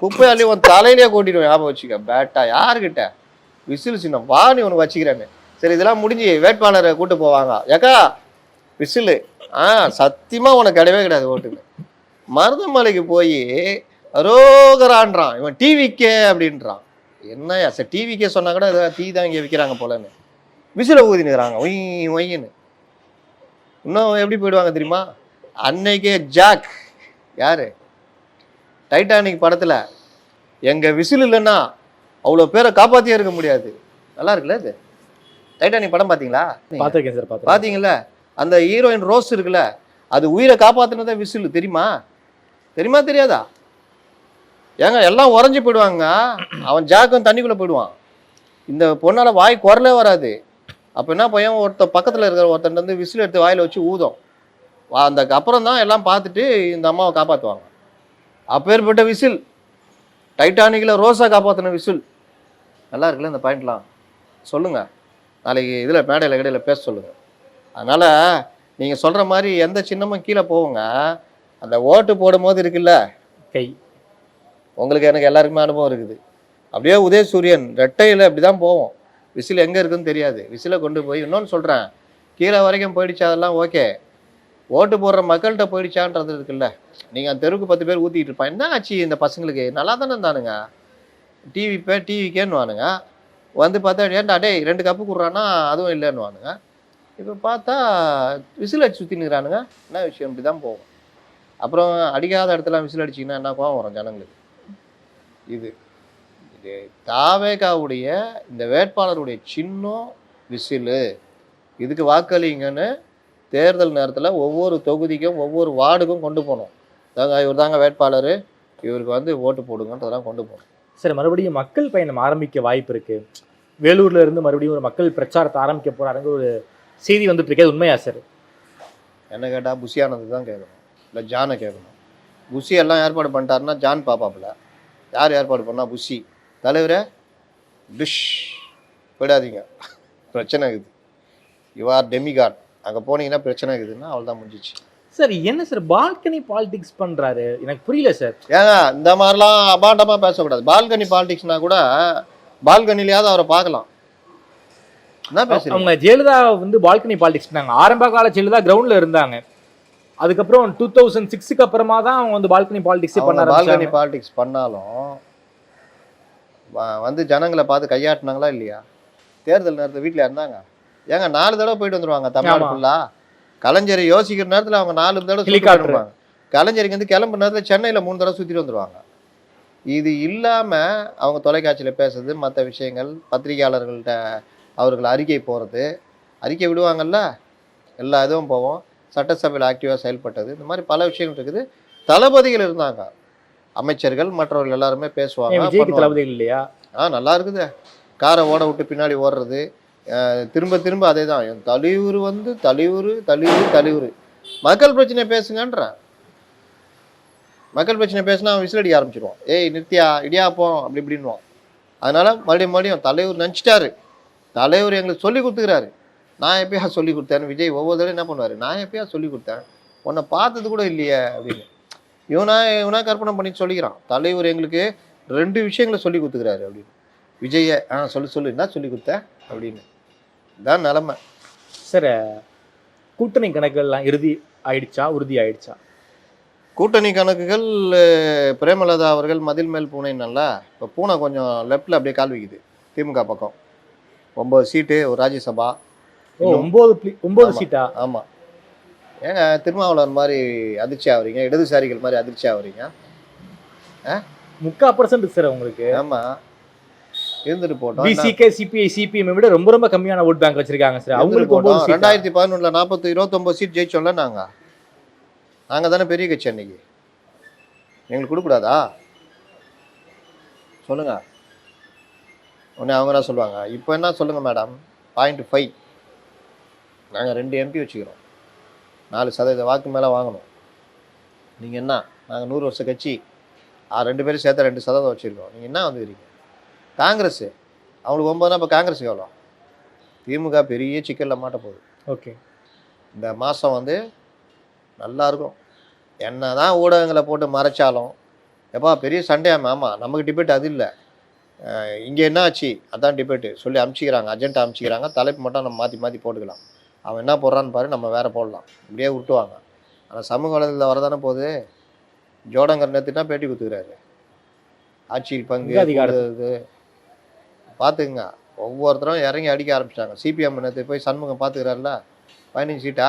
குப்பையாலேயும் உன் தலையிலேயே கூட்டிடுவேன், ஞாபகம் வச்சுக்க. பேட்டா யாருக்கிட்ட விசில் சின்னம் வா நீ உனக்கு வச்சுக்கிறேன்னு. சரி இதெல்லாம் முடிஞ்சு வேட்பாளரை கூட்டு போவாங்க, ஏக்கா விசிலு சத்தியமாக உனக்கு கிடையவே கிடையாது ஓட்டுக்கு. மருதமலைக்கு போய் ரோகரான்றான் இவன், டிவிக்கே அப்படின்றான். என்னையா சார் டிவிக்கே சொன்னா கூட ஏதாவது டீ தான் இங்கே விற்கிறாங்க போலன்னு விசில ஊதினுக்கிறாங்க ஒய் ஒய்ன்னு. இன்னும் எப்படி போயிடுவாங்க தெரியுமா? அன்னைக்கே ஜாக் யாரு டைட்டானிக் படத்தில் எங்கள் விசில் இல்லைன்னா அவ்வளோ பேரை காப்பாற்றியே இருக்க முடியாது. நல்லா இருக்குல்ல இது டைட்டானிக் படம்? பார்த்தீங்களா? பார்த்துருக்கேன் சார். பார்த்தீங்களா? அந்த ஹீரோயின் ரோஸ் இருக்குல்ல, அது உயிரை காப்பாற்றினதே விசில். தெரியுமா தெரியாதா? ஏங்க எல்லாம் உறைஞ்சி போயிடுவாங்க, அவன் ஜாக்கும் தண்ணிக்குள்ளே போயிடுவான். இந்த பொண்ணால் வாய் குரலே வராது. அப்போ என்ன பையன் பக்கத்தில் இருக்கிற ஒருத்தன் வந்து விசில் எடுத்து வாயில் வச்சு ஊதும். அந்த அப்புறம் தான் எல்லாம் பார்த்துட்டு இந்த அம்மாவை காப்பாற்றுவாங்க. அப்பேற்பட்ட விசில் டைட்டானிக்கில் ரோஸாக காப்பாற்றின விசில். நல்லா இருக்குல்ல இந்த பாயிண்ட்லாம்? சொல்லுங்கள், நாளைக்கு இதில் மேடையில் கடையில் பேச சொல்லுங்கள். அதனால் நீங்கள் சொல்கிற மாதிரி எந்த சின்னமும் கீழே போவோங்க. அந்த ஓட்டு போடும் போது இருக்குல்ல கை, உங்களுக்கு எனக்கு எல்லாருக்குமே அனுபவம் இருக்குது. அப்படியே உதயசூரியன் ரெட்டையில் அப்படி தான் போவோம். விசில் எங்கே இருக்குதுன்னு தெரியாது. விசிலை கொண்டு போய் இன்னொன்று சொல்கிறேன், கீழே வரைக்கும் போயிடுச்சா அதெல்லாம் ஓகே, ஓட்டு போடுற மக்கள்கிட்ட போயிடுச்சான்றது இருக்குல்ல. நீங்கள் அந்த தெருவுக்கு 10 பேர் ஊற்றிக்கிட்டு இருப்பான், என்ன ஆச்சு இந்த பசங்களுக்கு நல்லா தானே இருந்தானுங்க, டிவிக்கேன்னு வானுங்க. வந்து பார்த்தா ஏன்டா டே 2 கப்பு கொடுறான்னா அதுவும் இல்லைன்னு வானுங்க. இப்போ பார்த்தா விசில் அடிச்சு சுற்றினுக்கிறானுங்க. என்ன விஷயம்? இப்படி தான் போகும். அப்புறம் அடிக்காத இடத்துல விசில் அடிச்சிங்கன்னா என்ன கோவம் வரும் ஜனங்களுக்கு. இது இது தாவேகாவுடைய இந்த வேட்பாளருடைய சின்னம் விசிலு, இதுக்கு வாக்களிங்கன்னு தேர்தல் நேரத்தில் ஒவ்வொரு தொகுதிக்கும் ஒவ்வொரு வார்டுக்கும் கொண்டு போகணும். இவர் தாங்க வேட்பாளர், இவருக்கு ஓட்டு போடுங்கன்றதெல்லாம் கொண்டு போகணும். சார், மறுபடியும் மக்கள் பயணம் ஆரம்பிக்க வாய்ப்பு இருக்கு. வேலூர்ல இருந்து மறுபடியும் ஒரு மக்கள் பிரச்சாரத்தை ஆரம்பிக்க போறாங்க ஒரு செய்தி வந்துட்டு இருக்கே, உண்மையா சார்? என்ன கேட்டால் புஷியானது தான் கேட்கணும், இல்லை ஜானை கேட்கணும். புஷி எல்லாம் ஏற்பாடு பண்ணிட்டாருன்னா ஜான் பாப்பாப்புல. யார் ஏற்பாடு பண்ணால் புஷி. தலைவரே டிஷ் போயிடாதீங்க, பிரச்சனை இருக்குது, யூ ஆர் டெமிகாட், அங்கே போனீங்கன்னா பிரச்சனை இருக்குதுன்னா அவள் தான் முடிஞ்சிச்சு. சார், என்ன சார் பால்கனி பாலிடிக்ஸ் பண்றாரு? எனக்கு புரியல சார். ஏங்க இந்த மாதிரிலாம் அபாண்டமாக பேசக்கூடாது. பால்கனி பாலிடிக்ஸ்னா கூட பால்கனிலையாவது அவரை பார்க்கலாம். என்ன பேசுறீங்க? அவங்க ஜெயலலிதா பால்கனி பாலிடிக்ஸ் பண்ணாங்க. ஆரம்ப கால ஜெயலலிதா கிரவுண்ட்ல இருந்தாங்க. அதுக்கப்புறம் 2006க்கு அப்புறமா தான் அவங்க பால்கனி பாலிடிக்ஸே பண்ணாங்க. பால்கனி பாலிடிக்ஸ் பண்ணாலும் ஜனங்களை பார்த்து கையாட்டினாங்களா இல்லையா? தேர்தல் நேரத்தில் வீட்டில் இருந்தாங்க. ஏங்க 4 தடவை போயிட்டு வந்துருவாங்க தமிழ்நாடு ஃபுல்லா. கலைஞர் யோசிக்கிற நேரத்தில் அவங்க 4 தடவை சுற்றிட்டு, கலைஞருக்கு கிளம்புற நேரத்தில் சென்னையில் 3 தடவை சுற்றிட்டு வந்துருவாங்க. இது இல்லாமல் அவங்க தொலைக்காட்சியில் பேசுறது, மற்ற விஷயங்கள், பத்திரிகையாளர்கள்ட்ட அவர்கள் அறிக்கை போகிறது, அறிக்கை விடுவாங்கல்ல, எல்லா இதுவும் போவோம். சட்டசபையில் ஆக்டிவாக செயல்பட்டது, இந்த மாதிரி பல விஷயங்கள் இருக்குது. தளபதிகள் இருந்தாங்க, அமைச்சர்கள் மற்றவர்கள் எல்லாருமே பேசுவாங்க. தளபதிகள் இல்லையா? நல்லா இருக்குது. காரை ஓட விட்டு பின்னாடி ஓடுறது, திரும்ப திரும்ப அதே தான். தலைவர் தலைவர் தலைவர் தலைவர். மக்கள் பிரச்சனை பேசுங்கன்றேன். மக்கள் பிரச்சனை பேசினா அவன் விசில் அடிக்க ஆரம்பிச்சிடுவான். ஏய் நித்யா இடியாப்போம் அப்படி இப்படின்வான். அதனால மறுபடியும் தலைவர் நினச்சிட்டாரு, தலைவர் எங்களுக்கு சொல்லி கொடுத்துக்கிறாரு. நான் எப்பயா சொல்லி கொடுத்தேன்னு விஜய் ஒவ்வொரு தடவை என்ன பண்ணுவார், நான் எப்பயா சொல்லி கொடுத்தேன், உன்னை பார்த்தது கூட இல்லையே அப்படின்னு இவனா கற்பனை பண்ணி சொல்லிக்கிறான். தலைவர் எங்களுக்கு 2 விஷயங்களை சொல்லி கொடுத்துக்கிறாரு அப்படின்னு. விஜயை சொல்லு என்ன சொல்லி கொடுத்தேன் அப்படின்னு. இதான் நிலமை. சார், கூட்டணி கணக்குகள்லாம் உறுதி ஆயிடுச்சா? கூட்டணி கணக்குகள் பிரேமலதா அவர்கள் மதில் மேல் பூனைன்னால இப்போ பூனை கொஞ்சம் லெஃப்டில் அப்படியே கால் வைக்குது. திமுக பக்கம் 9 சீட்டு, ஒரு ராஜ்யசபா. 9 சீட்டா? ஆமாம். ஏங்க திருமாவளவன் மாதிரி அதிர்ச்சி ஆகுறீங்க, இடதுசாரிகள் மாதிரி அதிர்ச்சி ஆகுறீங்க. 3% சார் உங்களுக்கு. ஆமாம், இருந்துட்டு போட்டோம். பிசிகே சிபிஐ சிபிஎம் விட ரொம்ப ரொம்ப கம்மியான ஓட் பேங்க் வச்சிருக்காங்க சார். அவங்களுக்கு 2011 29 சீட் ஜெயிச்சோம்ல நாங்கள் தானே பெரிய கட்சி. அன்னைக்கு எங்களுக்கு கொடுக்கூடாதா சொல்லுங்க? உடனே அவங்க என்ன சொல்லுவாங்க, இப்போ என்ன சொல்லுங்க மேடம், 0.5 நாங்கள் 2 MP வச்சுக்கிறோம், 4% வாக்கு மேலே வாங்கணும். நீங்கள் என்ன, நாங்கள் 100 வருஷ கட்சி, 2 பேரும் சேர்த்தா 2% வச்சுருக்கோம். நீங்கள் என்ன வந்துக்கிறீங்க? காங்கிரஸ் அவங்களுக்கு 9னா இப்போ காங்கிரஸுக்கு எவ்வளோ? திமுக பெரிய சிக்கலில் மாட்ட போகுது. ஓகே, இந்த மாதம் நல்லாயிருக்கும். என்ன தான் ஊடகங்களை போட்டு மறைச்சாலும் எப்பா பெரிய சண்டையாம. ஆமாம், நமக்கு டிபேட் அது இல்லை. இங்கே என்ன ஆச்சு அதான் டிபேட்டு சொல்லி அமுச்சிக்கிறாங்க, அஜெண்டா அமுச்சிக்கிறாங்க. தலைப்பு மட்டும் நம்ம மாற்றி மாற்றி போட்டுக்கலாம். அவன் என்ன போடுறான்னு பாரு, நம்ம வேறு போடலாம், இப்படியே விட்டுவாங்க. ஆனால் சமூக வலைதளத்தில் வரதானே போகுது. ஜோடங்கர் நேற்றுனா பேட்டி கொடுத்துக்கிறாரு, ஆட்சியில் பங்கு அதிகாரத்து பார்த்துக்குங்க. ஒவ்வொருத்தரும் இறங்கி அடிக்க ஆரம்பிச்சிட்டாங்க. சிபிஎம் நேற்று போய் சண்முகம் பார்த்துக்கிறாருல, 15 சீட்டா?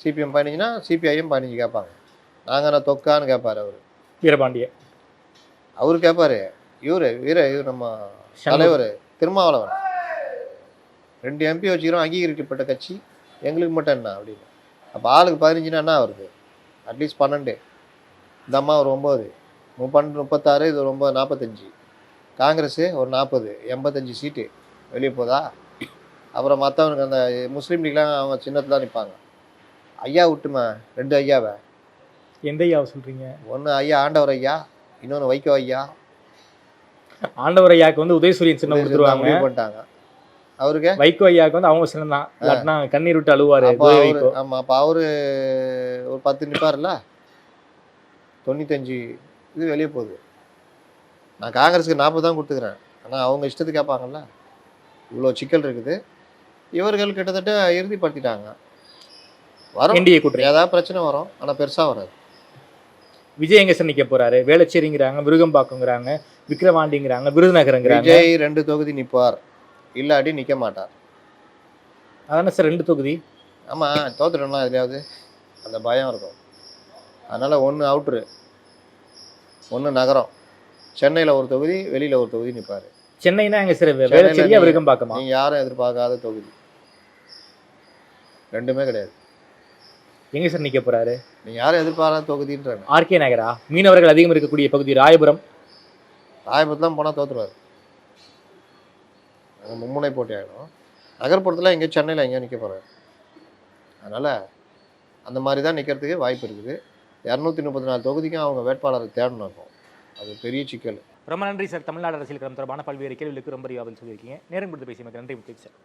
சிபிஎம் 15னா சிபிஐயும் 15 கேட்பாங்க. நாங்கள் என்ன தொக்கான்னு கேட்பார் அவர் வீரபாண்டிய. அவர் கேட்பார் இவர் நம்ம தலைவர் திருமாவளவன். 2 MP வச்சுக்கிறோம், அங்கீகரிக்கப்பட்ட கட்சி, எங்களுக்கு மட்டும் என்ன அப்படின்னு. அப்போ ஆளுக்கு 15னா என்ன வருது? அட்லீஸ்ட் 12. இந்த அம்மா ஒரு 9, 12 36, இது ஒரு 9 45. காங்கிரஸு ஒரு 40, 85 சீட்டு வெளியே போதா? அப்புறம் மற்றவனுக்கு அந்த முஸ்லீம் லீக்லாம் அவங்க சின்னத்தில் தான் நிற்பாங்க. ஐயா விட்டுமா 2 ஐயாவை. எந்த ஐயாவை சொல்கிறீங்க? ஒன்று ஐயா ஆண்டவர் ஐயா, இன்னொன்று வைகோ ஐயா. ஆண்டவர் ஐயாவுக்கு உதயசூரியன் சின்னம் கொடுத்துருவாங்க பண்ணிட்டாங்க. அவருக்கு வைகோ ஐயாவுக்கு அவங்க சின்னம் தான், இல்லாட்டினா கண்ணீர் விட்டு அழுவாரு. ஆமாம், அப்போ அவரு ஒரு 10 நிற்பார்ல, 95 இது வெளியே போகுது. நான் காங்கிரஸுக்கு 40 தான் கொடுத்துக்கிறேன். ஆனால் அவங்க இஷ்டத்துக்கு கேட்பாங்கல்ல, இவ்வளோ சிக்கல் இருக்குது. இவர்கள் கிட்டத்தட்ட இறுதிப்படுத்திட்டாங்க. வரும் என்டிஏ கூட்டணி ஏதாவது பிரச்சனை வரும், ஆனால் பெருசாக வராது. விஜய் எங்க சார் நிற்க போறாரு? வேளச்சேரிங்கிறாங்க, விருகம்பாக்கங்கிறாங்க, விக்கிரவாண்டிங்கிறாங்க, விருதுநகருங்கிறாங்க. விஜய் 2 தொகுதி நிற்பார், இல்லாட்டி நிற்க மாட்டார். அதானே சார் 2 தொகுதி. ஆமாம், தோத்துட்டோம்னா எதுலையாவது அந்த பயம் இருக்கும். அதனால் 1 அவுட்ரு, 1 நகரம், சென்னையில் ஒரு தொகுதி, வெளியில் ஒரு தொகுதி நிற்பார். சென்னைனா எங்க சார் சென்னையில வேளச்சேரியா விருகம்பாக்கமா? நீங்கள் யாரும் எதிர்பார்க்காத தொகுதி, ரெண்டுமே கிடையாது. எங்க சார் நிக்க போறாரு? நீங்கள் யாரும் எதிர்பாராத தொகுதின்றாங்க. ஆர்கே நகரா? மீனவர்கள் அதிகம் இருக்கக்கூடிய பகுதி ராயபுரம். ராயபுரத்துலாம் போனால் தோற்றுருவார். அங்கே மும்முனை போட்டி ஆகிடும். நகர்ப்புறத்தில் எங்கேயோ சென்னையில் எங்கேயோ நிற்க போகிறார். அதனால் அந்த மாதிரி தான் நிற்கிறதுக்கு வாய்ப்பு இருக்குது. 234 தொகுதிக்கும் அவங்க வேட்பாளரை தேடணும் இருக்கும். அது பெரிய சிக்கல். ரொம்ப நன்றி சார். தமிழ்நாடு அரசியல் களம் தொடர்பான பல்வேறு கேள்விகளுக்கு ரொம்ப பதில் சொல்லியிருக்கீங்க. நேரம் கொடுத்து பேசியமைக்கு நன்றி முத்துக்கு சார்.